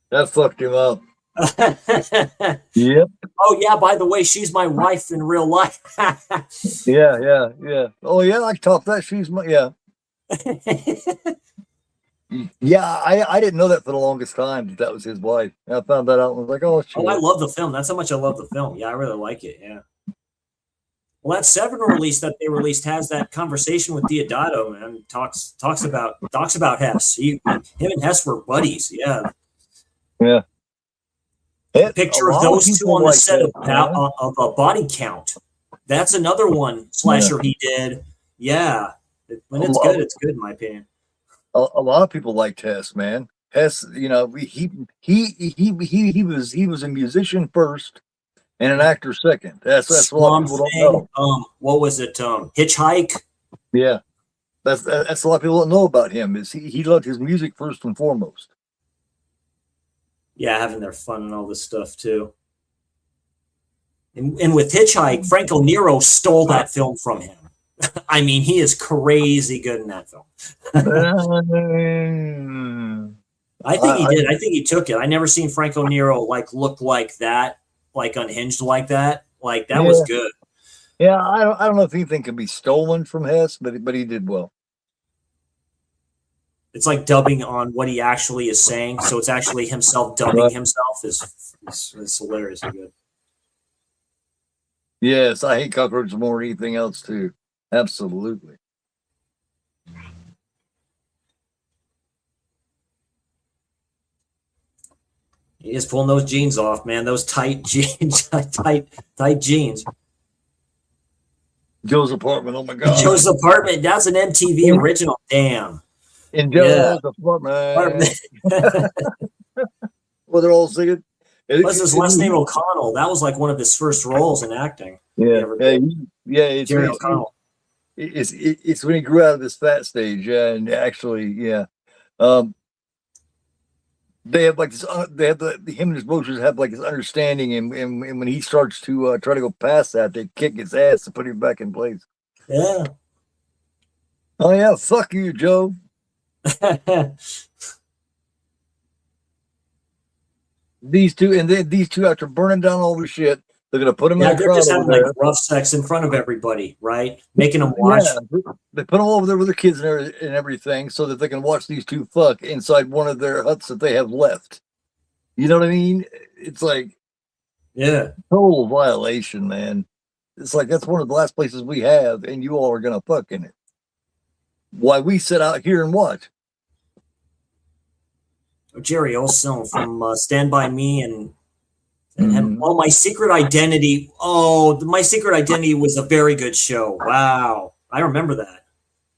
that fucked him up. Yep. Oh yeah, by the way, she's my wife in real life. yeah. Oh yeah, I top that. She's my Yeah, I didn't know that for the longest time that was his wife. And I found that out and was like, oh shit. Oh, I love the film. That's how much I love the film. Yeah, I really like it. Yeah. Well, that Seven release that they released has that conversation with Deodato, man. Talks about Hess. Him and Hess were buddies. Yeah. Yeah. Picture of those two on the set of a Body Count. That's another one slasher he did. Yeah. When it's good, it's good in my opinion. A lot of people liked Hess, man. Hess, you know, he was a musician first and an actor second. That's a lot of people don't know. What was it? Hitchhike. Yeah, that's a lot of people don't know about him. Is he loved his music first and foremost. Yeah, having their fun and all this stuff too. And with Hitchhike, Franco Nero stole that film from him. I mean, he is crazy good in that film. I think he did. I think he took it. I never seen Franco Nero like look like that, like unhinged like that. Like that was good. Yeah, I don't know if anything can be stolen from Hess, but he did well. It's like dubbing on what he actually is saying, so it's actually himself dubbing himself. Is hilariously good. Yes, I hate cockroaches more than anything else too. Absolutely. He is pulling those jeans off, man. Those tight jeans, tight jeans. Joe's Apartment. Oh my God. Joe's Apartment. That's an MTV original. Damn. In Joe's Apartment. Well, they're all singing. What's his last name? O'Connell. That was like one of his first roles in acting. It's Jerry O'Connell. It's when he grew out of this fat stage, and actually, they have like this. They have him and his brothers have like this understanding, and when he starts to try to go past that, they kick his ass to put him back in place. Yeah. Oh yeah, fuck you, Joe. These two after burning down all the shit. They're gonna put them in. They're just having like rough sex in front of everybody, right? Making them watch. Yeah, they put them over there with their kids and everything, so that they can watch these two fuck inside one of their huts that they have left. You know what I mean? It's like, total violation, man. It's like that's one of the last places we have, and you all are gonna fuck in it. Why we sit out here and watch? Jerry Olson from Stand By Me and My Secret Identity. Oh, My Secret Identity was a very good show. Wow. I remember that.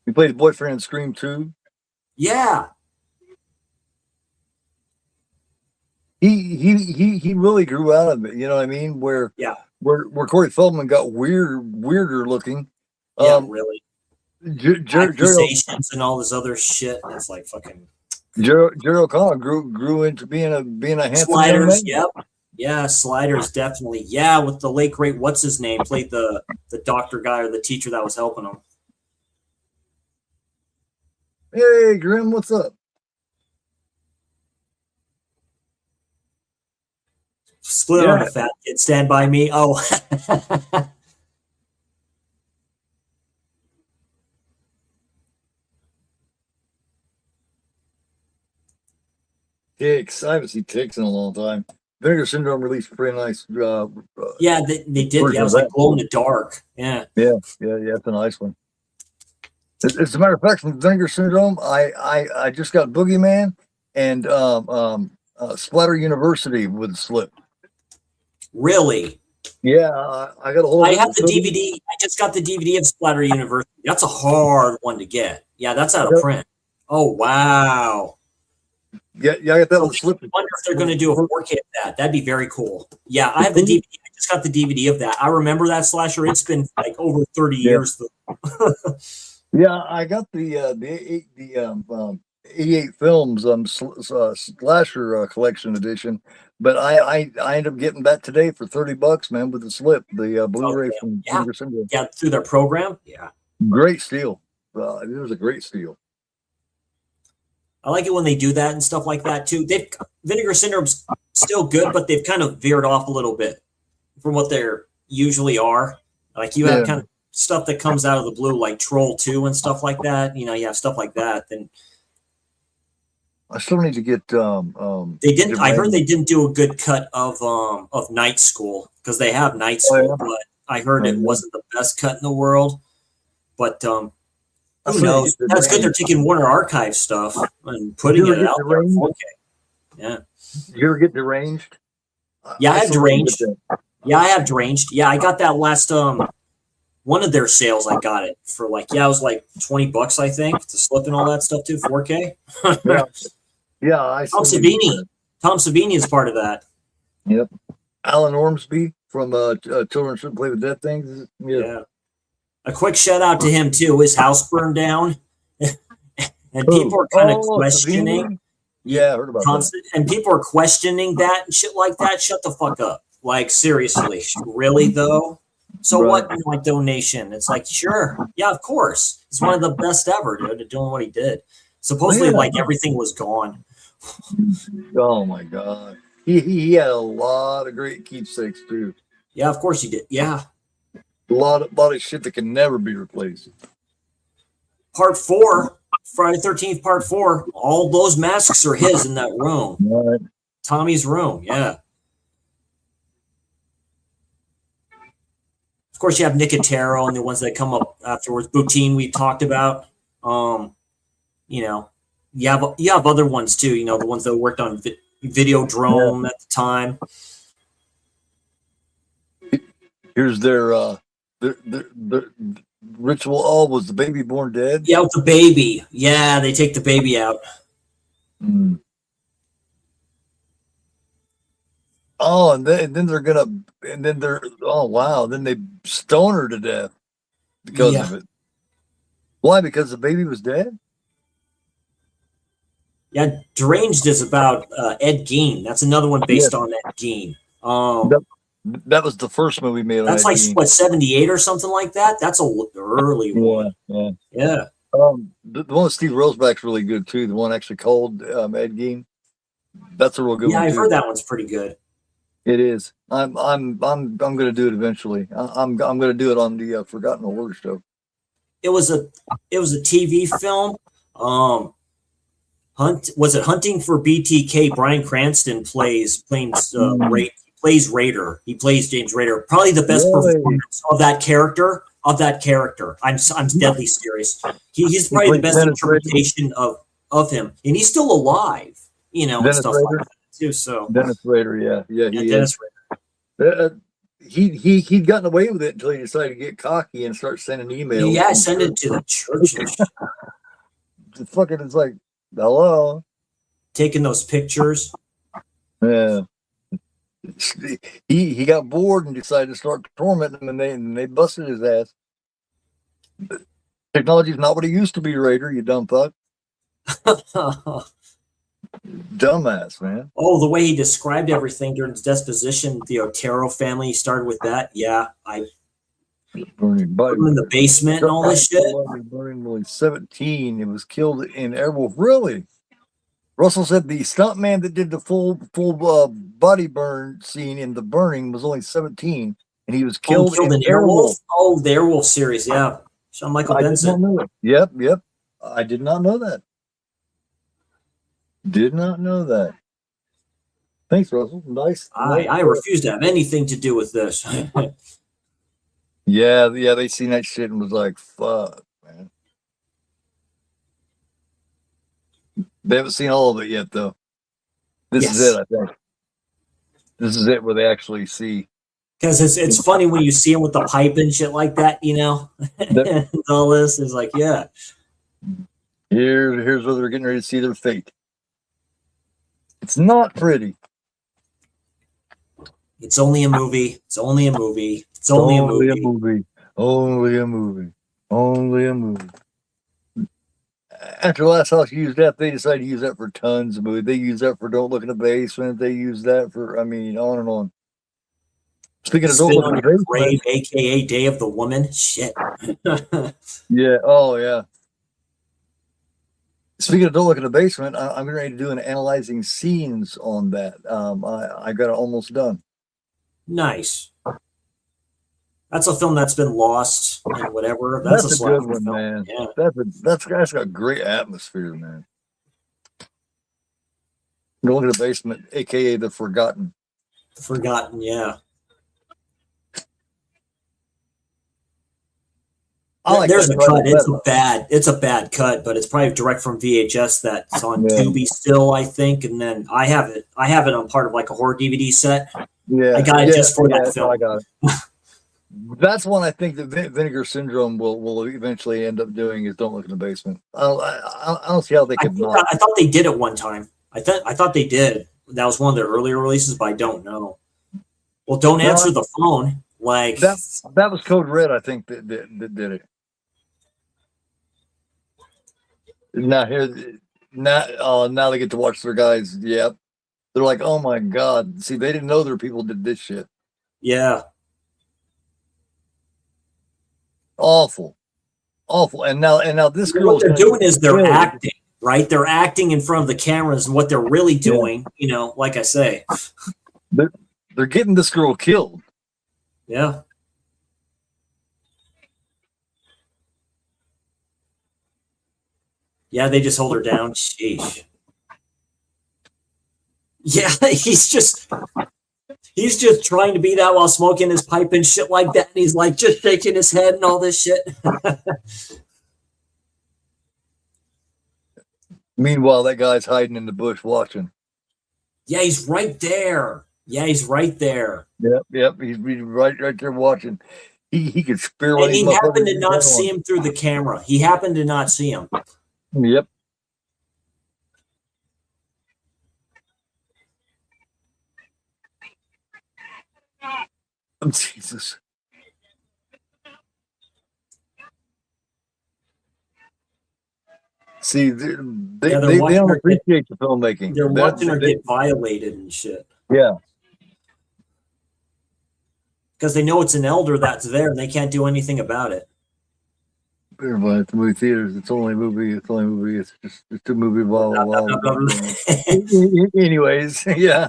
You played the boyfriend in Scream 2? Yeah. He really grew out of it, you know what I mean? Where Corey Feldman got weirder looking. Really. Accusations and all this other shit. It's like fucking Jerry O'Connell grew into being a handsome sliders. Yep. Yeah, Sliders definitely. Yeah, with the late great what's his name played the doctor guy or the teacher that was helping him. Hey, Grim, what's up? Split on Yeah, a fat kid, Stand By Me. Oh, Ticks. I haven't seen Ticks in a long time. Vinegar Syndrome released a pretty nice yeah, they did. Yeah, version it of was like that. glow in the dark. Yeah, Yeah, it's a nice one. As a matter of fact, from Vinegar Syndrome, I just got Boogeyman and Splatter University with Slip. really. Yeah, I got a hold I of it. have the DVD. I just got the DVD of Splatter University. That's a hard one to get. Yeah, that's out of print. Oh wow. Yeah, I got that So with Slip. I wonder if they're going to do a 4K of that. That'd be very cool. Yeah, I have the DVD. I just got the DVD of that. I remember that slasher. It's been like over 30 Yeah. years though. Yeah, I got the 88 films slasher collection edition, but I ended up getting that today for $30, man, with the Slip, the Oh, Blu-ray damn. from Yeah. Vinegar Syndrome. Yeah, through their program. Yeah. Great steal. It was a great steal. I like it when they do that and stuff like that too. They've Vinegar Syndrome's still good, but they've kind of veered off a little bit from what they're usually are. Like you have Yeah. kind of stuff that comes out of the blue, like Troll 2 and stuff like that. You know, you have stuff like that. Then I still need to get they didn't. I heard they didn't do a good cut of Night School because they have Night School, yeah. but I heard it wasn't the best cut in the world. But I who still need to knows? get the That's good. They're Range. taking Warner Archive stuff and putting You it ever get out there in Deranged? 4K. Yeah. You ever get Deranged? Yeah, I have still need to Deranged. get that. Yeah, I have Deranged. Yeah, I got that last one of their sales. I got it for like, yeah, it was like $20, I think, to slip and all that stuff too, 4K. Yeah. Yeah, I Tom still need to get Savini. Tom Savini is part of that. that. Yep. Alan Ormsby from Children Shouldn't Play with Dead Things. Yeah. A quick shout out to him too. His house burned down, and people are kind of questioning. Savini? Yeah, I heard about that. And people are questioning that and shit like that. Shut the fuck up. Like seriously, really though. So Right. what? Like donation? It's like sure, yeah, of course. He's one of the best ever, dude, at doing what he did. Supposedly, Yeah. like everything was gone. Oh my God. He had a lot of great keepsakes too. Yeah, of course he did. Yeah. A lot of shit that can never be replaced. Part 4, Friday 13th, Part 4. All those masks are his in that room. Right. Tommy's room. Yeah. Of course, you have Nicotero and the ones that come up afterwards. Boutine we talked about. You know, you have other ones too. You know, the ones that worked on Videodrome at the time. Here's their ritual. Oh, was the baby born dead? Yeah, with the baby. Yeah, they take the baby out. Mm. Oh, and then they're oh wow, then they stone her to death because of it. Why? Because the baby was dead? Yeah, Deranged is about Ed Gein. That's another one based on Ed Gein. That was the first movie made. That's like what 78 or something like that. That's a early one. Yeah. The one with Steve Roseback's really good too. The one actually called Ed Gein. That's a real good one. Yeah, I've too. heard that one's pretty good. It is. I'm going to do it eventually. I'm going to do it on the Forgotten Horror Show. It was a TV film. Was it Hunting for BTK? Bryan Cranston plays Raider. He plays James Raider. Probably the best performance of that character. I'm deadly serious. He's probably the best interpretation of him, and he's still alive. You know, and stuff like that too. So Dennis Rader, yeah, Dennis Rader. He'd gotten away with it until he decided to get cocky and start sending emails. Yeah, send it to the church. It's like, hello. Taking those pictures. Yeah. He got bored and decided to start tormenting him, and they busted his ass. Technology is not what it used to be, Raider, you dumb fuck. Dumbass, man. Oh, the way he described everything during his disposition, the Otero family, he started with that. Yeah, I Burning, put him in the basement and all this shit. Burning really 17. It was killed in Airwolf. Really? Russell said the stuntman that did the full body burn scene in The Burning was only 17, and he was killed in Airwolf. Oh, the Airwolf series, yeah. Sean Michael Benson. Yep. I did not know that. Did not know that. Thanks, Russell. Nice. I refuse to have anything to do with this. Yeah, they seen that shit and was like, fuck, man. They haven't seen all of it yet, though. This is it, I think. This is it where they actually see. Because it's funny when you see him with the pipe and shit like that, you know? And all this is like, yeah. Here's where they're getting ready to see their fate. It's not pretty. It's only a movie. It's only a movie. It's only a movie. Only a movie. Only a movie. After Last House used that, they decided to use that for tons of movies. They use that for Don't Look in the Basement. They use that for, I mean, on and on. Speaking of Don't Look in the Basement, grave, aka Day of the Woman. Shit. Yeah. Oh, yeah. Speaking of Don't Look in the Basement, I'm ready to do an analyzing scenes on that. I got it almost done. Nice. That's a film that's been lost and whatever. That's a good one, film. man. Yeah. That's got great atmosphere, man. Don't Look in the Basement, aka The Forgotten. The Forgotten, yeah. There's a cut. It's a bad cut, but it's probably direct from VHS that's on Tubi still, I think. And then I have it on part of like a horror DVD set. Yeah, I got it just for that film. I got it. That's one I think that Vinegar Syndrome will eventually end up doing is Don't Look in the Basement. I don't see how they could not. I thought they did it one time. I thought they did. That was one of their earlier releases, but I don't know. Well, don't answer the phone. Like that was Code Red, I think that did it. Now they get to watch their guys. Yep, they're like, oh my god. See, they didn't know their people did this shit. Yeah. Awful. And now this girl. What they're doing is they're acting, right? They're acting in front of the cameras, and what they're really doing, you know, like I say, they're getting this girl killed. Yeah. Yeah, they just hold her down. Sheesh. Yeah, he's just trying to be that while smoking his pipe and shit like that. And he's like just shaking his head and all this shit. Meanwhile, that guy's hiding in the bush watching. Yeah, he's right there. Yep. He's right there watching. He could spear. And he happened to not see him through the camera. He happened to not see him. Yep. Oh, Jesus. See, they don't appreciate the filmmaking. They're watching her get violated and shit. Yeah. Because they know it's an elder that's there and they can't do anything about it. At the movie theaters, it's only a movie. It's a movie. Blah, blah, blah. Anyways, yeah.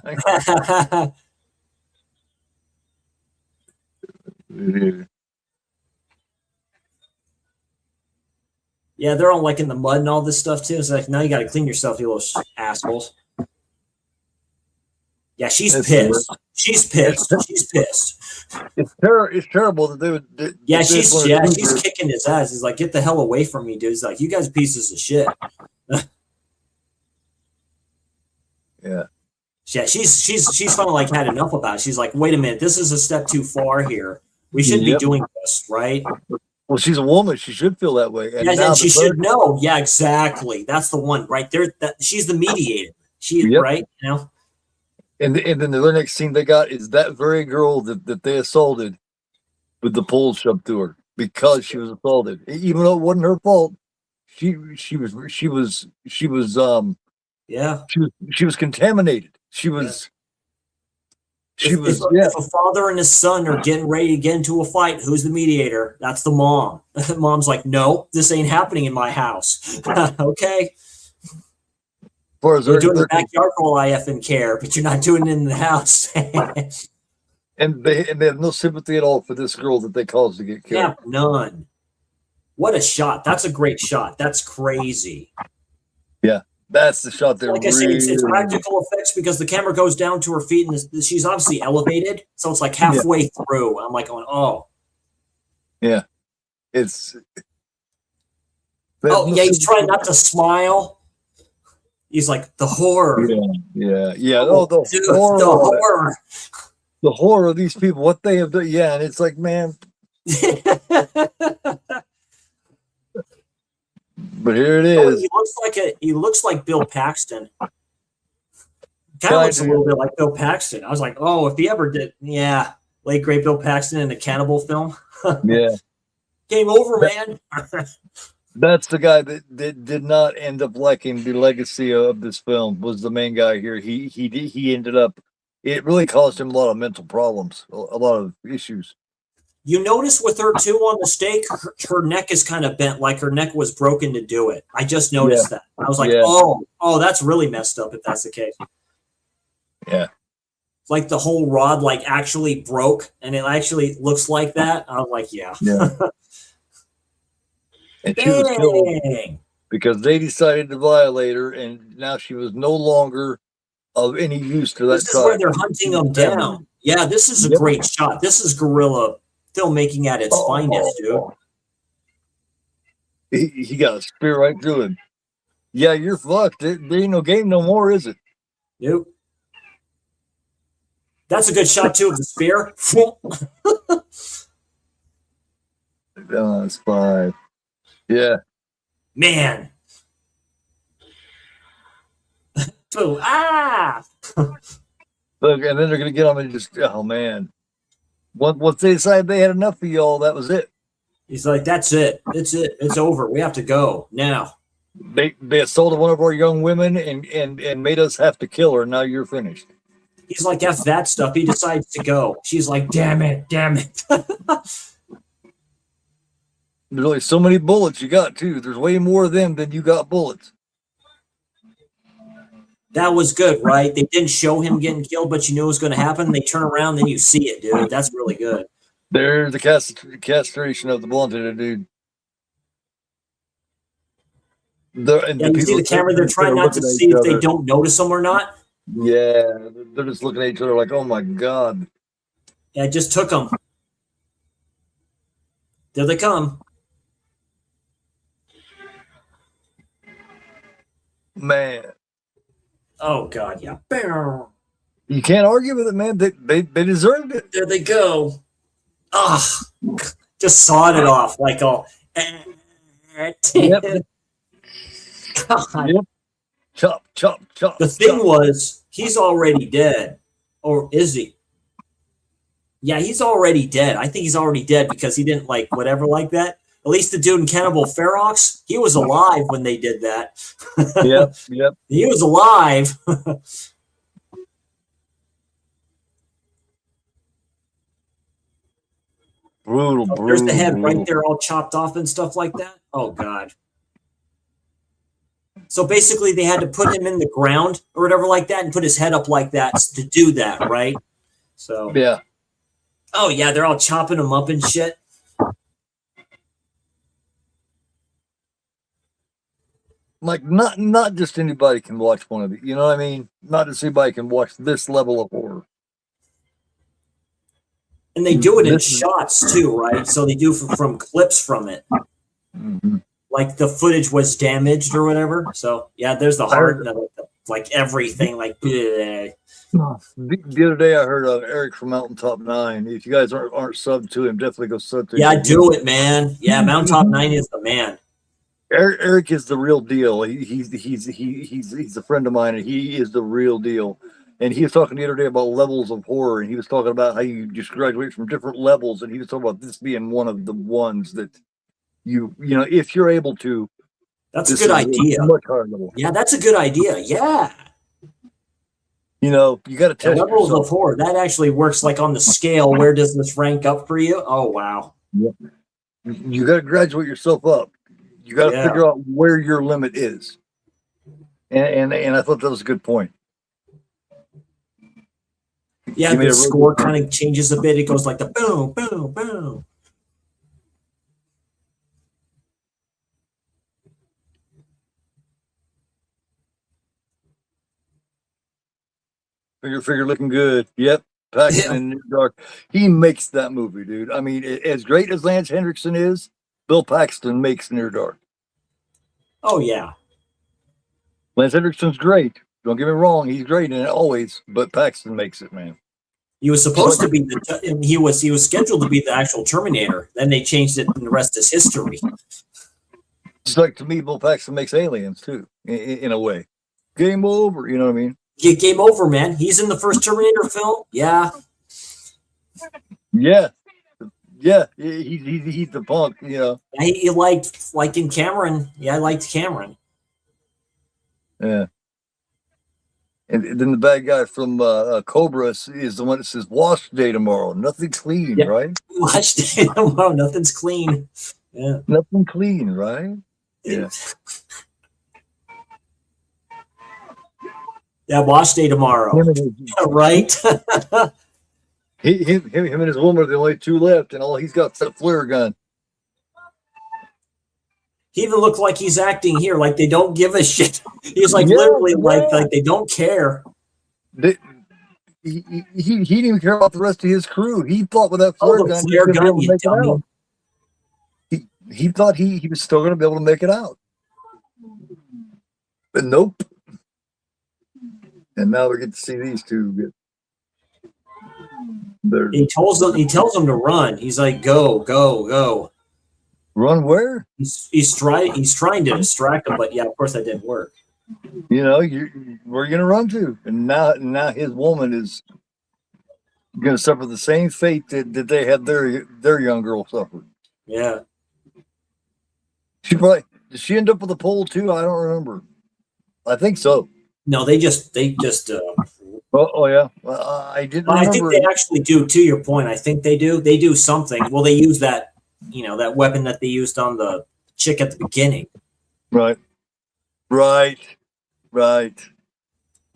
Yeah, they're all like in the mud and all this stuff too. It's like, now you got to clean yourself, you little assholes. Yeah, she's pissed. She's pissed. It's terrible that they would. She's kicking his ass. He's like, get the hell away from me, dude. He's like, you guys are pieces of shit. Yeah. Yeah, she's finally like had enough about it. She's like, wait a minute, this is a step too far here. We shouldn't be doing this, right? Well, she's a woman. She should feel that way. And she should know. Yeah, exactly. That's the one right there. She's the mediator. Right? You know. And then the next scene they got is that very girl that they assaulted with the pole shoved to her because she was assaulted, even though it wasn't her fault. She was Yeah. She was contaminated. She was. She was. Yeah. If a father and his son are getting ready to get into a fight, who's the mediator? That's the mom. Mom's like, no, this ain't happening in my house. Okay. As far as You're doing the backyard for all I effing care, but you're not doing it in the house. and they have no sympathy at all for this girl that they caused to get killed. Yeah, none. What a shot. That's a great shot. That's crazy. Yeah. That's the shot there. Like I say, it's practical effects because the camera goes down to her feet and she's obviously elevated. So it's like halfway through. I'm like going, oh. Yeah. It's. Oh, yeah, he's trying not to smile. He's like, the horror. Yeah. Oh, the dude, horror. The horror. The horror of these people, what they have done. Yeah, and it's like, man. But here it is. He looks like Bill Paxton. Kind of looks a little bit like Bill Paxton. I was like, oh, if he ever did, late great Bill Paxton in a cannibal film. Yeah. Game over, man. That's the guy that did not end up liking the legacy of this film. Was the main guy here. He ended up. It really caused him a lot of mental problems, a lot of issues. You notice with her too on the stake, her neck is kind of bent, like her neck was broken to do it. I just noticed that. I was like, oh, that's really messed up if that's the case. Yeah. Like the whole rod like actually broke and it actually looks like that. I was like, yeah. And she was killed because they decided to violate her, and now she was no longer of any use to that This is where they're hunting them down. Yeah, this is a great shot. This is guerrilla filmmaking at its finest, dude. He got a spear right through him. Yeah, you're fucked. There ain't no game no more, is it? Nope. That's a good shot too of the spear. That's 5. Yeah. Man. Look, and then they're gonna get them and just, oh man. Once they decided they had enough of y'all, that was it. He's like, that's it. It's it. It's over. We have to go now. They assaulted one of our young women and made us have to kill her. Now you're finished. He's like, F that stuff. He decides to go. She's like, damn it. There's only so many bullets you got, too. There's way more of them than you got bullets. That was good, right? They didn't show him getting killed, but you knew it was going to happen. They turn around, then you see it, dude. That's really good. There's the castration of the blunted dude. You see the camera. They're trying not to see if they don't notice them or not. Yeah, they're just looking at each other like, oh my God. Yeah, I just took them. There they come. Man. Oh, God, yeah. You can't argue with it, man. They deserved it. There they go. Ah, just sawed it off like all. Yep. God. Yep. Chop, chop, chop. The thing was, he's already dead. Or is he? Yeah, he's already dead. I think he's already dead because he didn't like whatever like that. At least the dude in Cannibal Holocaust, he was alive when they did that. Yep. He was alive. Brutal. There's the head right there all chopped off and stuff like that. Oh, God. So basically they had to put him in the ground or whatever like that and put his head up like that to do that, right? So yeah. Oh, yeah, they're all chopping him up and shit. Like, not just anybody can watch one of it. You know what I mean? Not just anybody can watch this level of horror. And they do it in shots too, right? So they do from clips from it. Mm-hmm. Like the footage was damaged or whatever. So yeah, there's the heart, like everything. Like bleh. The other day I heard Eric from Mountaintop 9. If you guys aren't subbed to him, definitely go sub to him. Yeah, do it, man. Yeah, Mountaintop 9 is the man. Eric is the real deal. He's a friend of mine, and he is the real deal. And he was talking the other day about levels of horror, and he was talking about how you just graduate from different levels, and he was talking about this being one of the ones that you know, if you're able to, That's a This good is a idea. much higher level. Yeah, that's a good idea. Yeah. You know, you got to The test levels yourself. of horror, that actually works like on the scale. Where does this rank up for you? Oh, wow. Yep. You got to graduate yourself up. You got to Yeah. figure out where your limit is. And I thought that was a good point. Yeah, You made the a real score good point. kind of changes a bit. It goes like the boom, boom, boom. Figure looking good. Yep. Paxton in New Dark. He makes that movie, dude. I mean, as great as Lance Hendrickson is, Bill Paxton makes Near Dark. Oh, yeah. Lance Hendrickson's great. Don't get me wrong, he's great in it always, but Paxton makes it, man. He was supposed to be he was scheduled to be the actual Terminator. Then they changed it, and the rest is history. Just like to me, Bill Paxton makes Aliens too, in a way. Game over, you know what I mean? Game over, man. He's in the first Terminator film. Yeah. Yeah, yeah. He's the punk, you know. He liked in Cameron. Yeah, I liked Cameron. Yeah. And then the bad guy from Cobra is the one that says "Wash day tomorrow, nothing clean," Yep. right? Watched it. Wow, nothing's clean. Yeah. Nothing clean, right? Yeah. Yeah, wash day tomorrow. Him and Right? him and his woman are the only two left, and all he's got is that flare gun. He even looked like he's acting here, like they don't give a shit. He's like Yeah, literally yeah. like they don't care. He didn't even care about the rest of his crew. He thought with that flare Oh, the gun, flare he was gun, gonna be you able to make it dummy. out. He thought he was still going to be able to make it out, but nope. And now we get to see these two get. He tells them to run. He's like, go, go, go. Run where? He's trying to distract them, but yeah, of course that didn't work. You know, where are you going to run to? And now his woman is going to suffer the same fate that they had their young girl suffered. Yeah. Did she end up with a pole too? I don't remember. I think so. No, they just. Oh yeah. I didn't remember. I think they actually do. To your point, I think they do. They do something. Well, they use that, that weapon that they used on the chick at the beginning. Right. And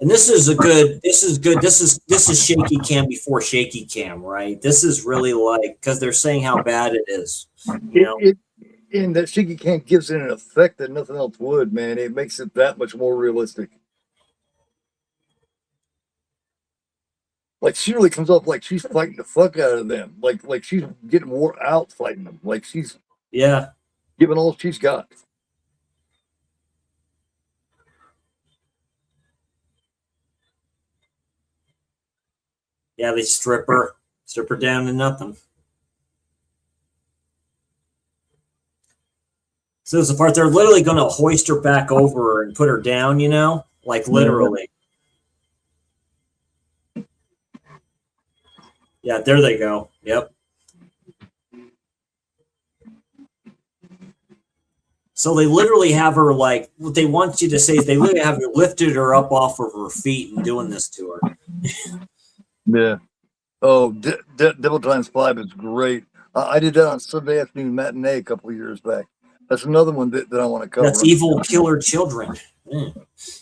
this is good. This is shaky cam before shaky cam, right? This is really like, because they're saying how bad it is. And that shaky cam gives it an effect that nothing else would, man. It makes it that much more realistic. Like she really comes off like she's fighting the fuck out of them. Like she's getting wore out fighting them. Like she's giving all she's got. Yeah, they strip her down to nothing. So there's the part they're literally going to hoist her back over and put her down, like literally. Yeah, there they go. Yep. So they literally have her like, what they want you to say is they literally have her lifted her up off of her feet and doing this to her. Yeah. Oh, Devil Times 5 is great. I did that on Sunday afternoon matinee a couple of years back. That's another one that I want to cover. That's Evil Killer Children.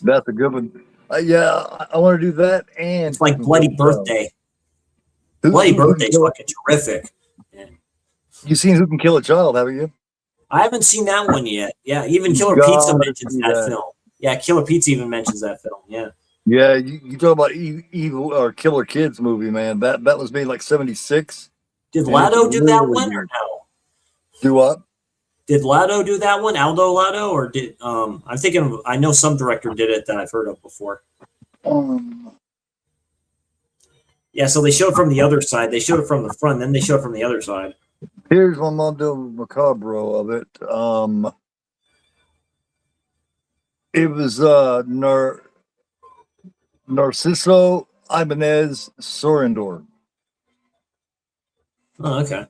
That's a good one. Yeah, I want to do that. And it's like Bloody Birthday. Bloody Birthday's fucking terrific. Yeah. You seen Who Can Kill a Child, haven't you? I haven't seen that one yet. Yeah, even Killer Pizza mentions that film. Yeah, Killer Pizza even mentions that film. Yeah. Yeah, you talk about evil or Killer Kids movie, man. That was made like 76. Did Lado do that one or no? Do what? Did Lado do that one? Aldo Lado, or did I'm thinking I know some director did it that I've heard of before. Yeah, so they showed from the other side. They showed it from the front, then they showed it from the other side. Here's one Mondo Macabro of it. It was Narciso Ibanez Sorendor. Oh, okay.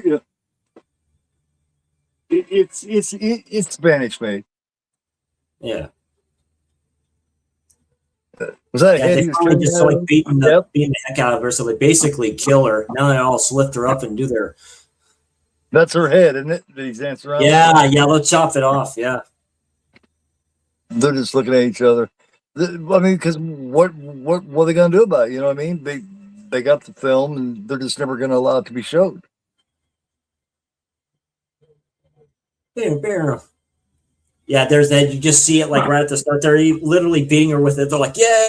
Yeah. It's Spanish made. Yeah. Was that a Yeah, head they he was finally carrying just out of like him? Yep. beating the heck out of her, so they basically kill her. Now they all lift her up and do their That's her head, isn't it? That he's dancing around with. yeah, they'll chop it off. Yeah. They're just looking at each other. I mean, because what are they gonna do about it? You know what I mean? They got the film, and they're just never gonna allow it to be showed. Yeah, there's that. You just see it like right at the start. They're literally beating her with it. They're like, yeah.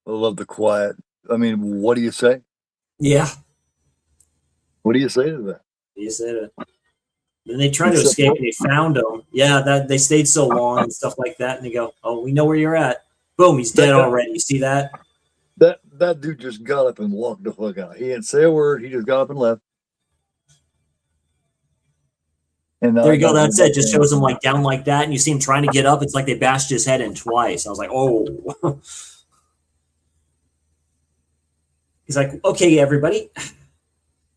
I love the quiet. I mean, what do you say? Yeah. What do you say to that? You said it. Then they try to It's escape and they found him. Yeah, that they stayed so long and stuff like that. And they go, oh, we know where you're at. Boom, he's dead already. You see that? that dude just got up and walked the fuck out. He didn't say a word. He just got up and left. And There you go. That's it. Just shows him like down like that, and you see him trying to get up. It's like they bashed his head in twice. I was like, oh. He's like, okay, everybody.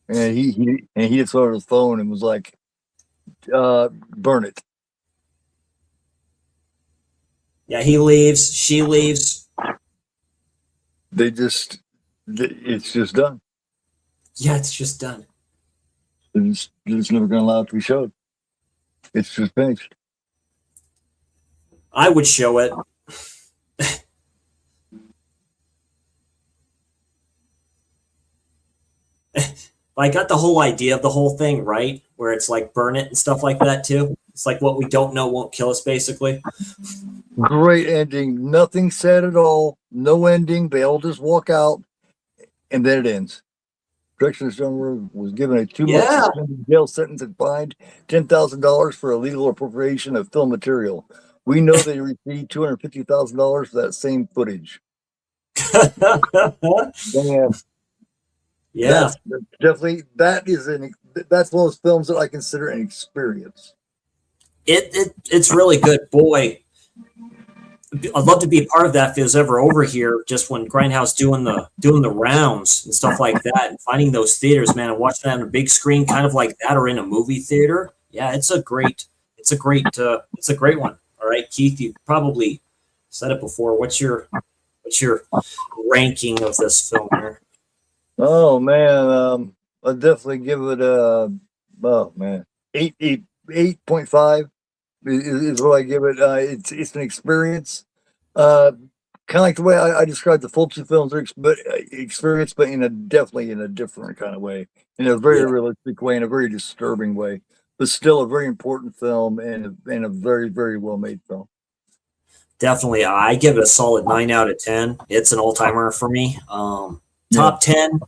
And he just went on his phone and was like, burn it. Yeah, he leaves. She leaves. It's just done. Yeah, it's just done. They're just never going to allow it to be showed. It's just finished. I would show it. I got the whole idea of the whole thing, right? Where it's like burn it and stuff like that too. It's like what we don't know won't kill us, basically. Great ending. Nothing said at all. No ending. They all just walk out, and then it ends. Corrections General was given a 2-month suspended jail sentence and fined $10,000 for illegal appropriation of film material. We know they received $250,000 for that same footage. Damn. Yeah. That's definitely that's one of those films that I consider an experience. It's really good. Boy, I'd love to be a part of that if it was ever over here. Just when Grindhouse doing the rounds and stuff like that, and finding those theaters, man, and watching that on a big screen, kind of like that, or in a movie theater. Yeah, it's a great one. All right, Keith, you probably said it before. What's your ranking of this film here? Oh man, I'll definitely give it a 8.5 is what I give it. It's an experience. Kind of like the way I described the Fulci films, but experience, but definitely in a different kind of way, in a very realistic way, in a very disturbing way, but still a very important film and a very, very well made film. Definitely, I give it a solid 9 out of 10. It's an all timer for me. Top 10,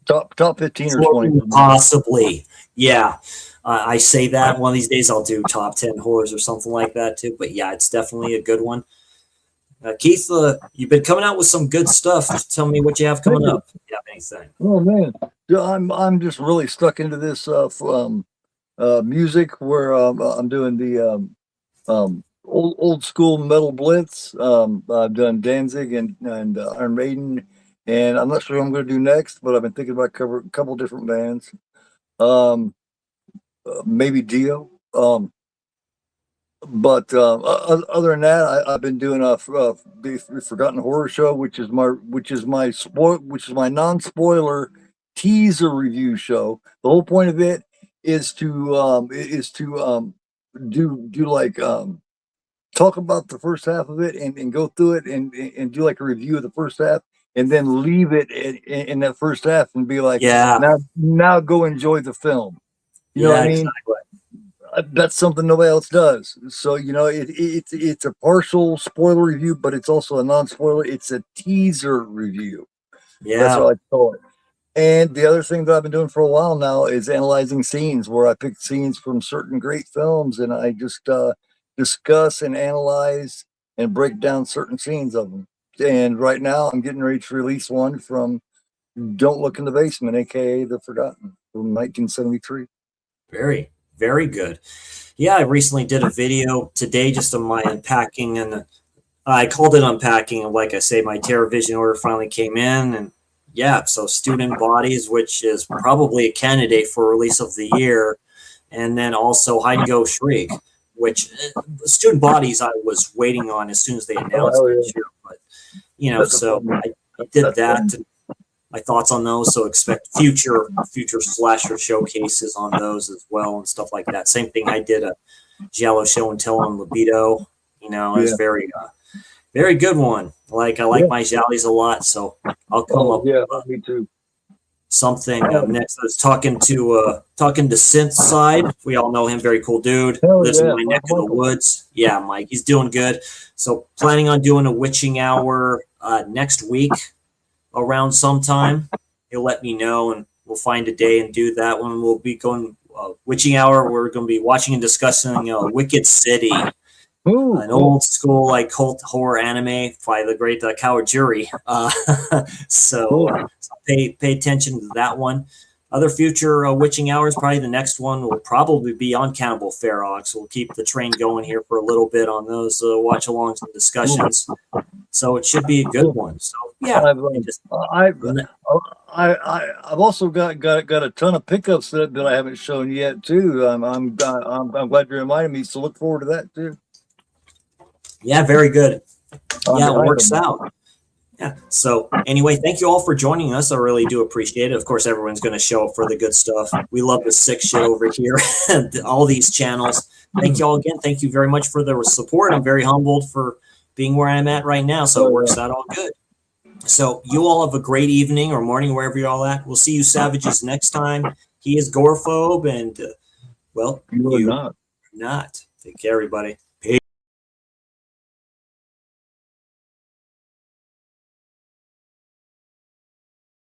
top 15 or 20, possibly. Yeah. I say that one of these days I'll do top 10 horrors or something like that too. But yeah, it's definitely a good one. Keith, you've been coming out with some good stuff. Tell me what you have coming up. If you have anything. Oh man, I'm just really stuck into this music where I'm doing the old school metal blitz. I've done Danzig and Iron Maiden, and I'm not sure what I'm going to do next, but I've been thinking about covering a couple different bands. Maybe Dio. But other than that, I've been doing the Forgotten Horror Show, which is my non-spoiler teaser review show. The whole point of it is to do like talk about the first half of it and go through it and do like a review of the first half, and then leave it in that first half and be like, now go enjoy the film. You know what I mean? Exactly. That's something nobody else does. So it's a partial spoiler review, but it's also a non-spoiler. It's a teaser review. Yeah, that's what I call it. And the other thing that I've been doing for a while now is analyzing scenes, where I pick scenes from certain great films and I just discuss and analyze and break down certain scenes of them. And right now I'm getting ready to release one from Don't Look in the Basement, aka The Forgotten. from 1973. Very, very good. Yeah, I recently did a video today just on my unpacking, and I called it unpacking. And like I say, my TerraVision order finally came in, and yeah, so Student Bodies, which is probably a candidate for release of the year, and then also Hide and Go Shriek, which Student Bodies I was waiting on as soon as they announced Oh, it yeah. this year, but you know, so I did that. And my thoughts on those, so expect future slasher showcases on those as well and stuff like that. Same thing, I did a Giallo show and tell on Libido. You know, it's Yeah. very good one. Like I like my Giallis a lot, so I'll come up Yeah, with me too. something next. I was talking to Synth Side. We all know him, very cool dude. Hell Lives in yeah, my neck of the Michael. woods. Yeah, Mike, he's doing good. So planning on doing a witching hour next week around sometime. He'll let me know, and we'll find a day and do that one. We'll be going witching hour. We're going to be watching and discussing Wicked City, Ooh, an old school like cult horror anime by the great Kawajiri. So pay attention to that one. Other future witching hours, probably the next one will probably be on Cannibal Ferox. We'll keep the train going here for a little bit on those watch-alongs and discussions. So it should be a good one. So yeah, I've also got a ton of pickups that I haven't shown yet too. I'm glad you reminded me. So look forward to that too. Yeah, very good. Yeah, it works out. Yeah. So anyway, thank you all for joining us. I really do appreciate it. Of course, everyone's going to show up for the good stuff. We love the sick shit over here, all these channels. Thank you all again. Thank you very much for the support. I'm very humbled for being where I'm at right now. So it works out all good. So you all have a great evening or morning, wherever you're all at. We'll see you savages next time. He is Gorephobe, and well, You are not. not. Take care, everybody.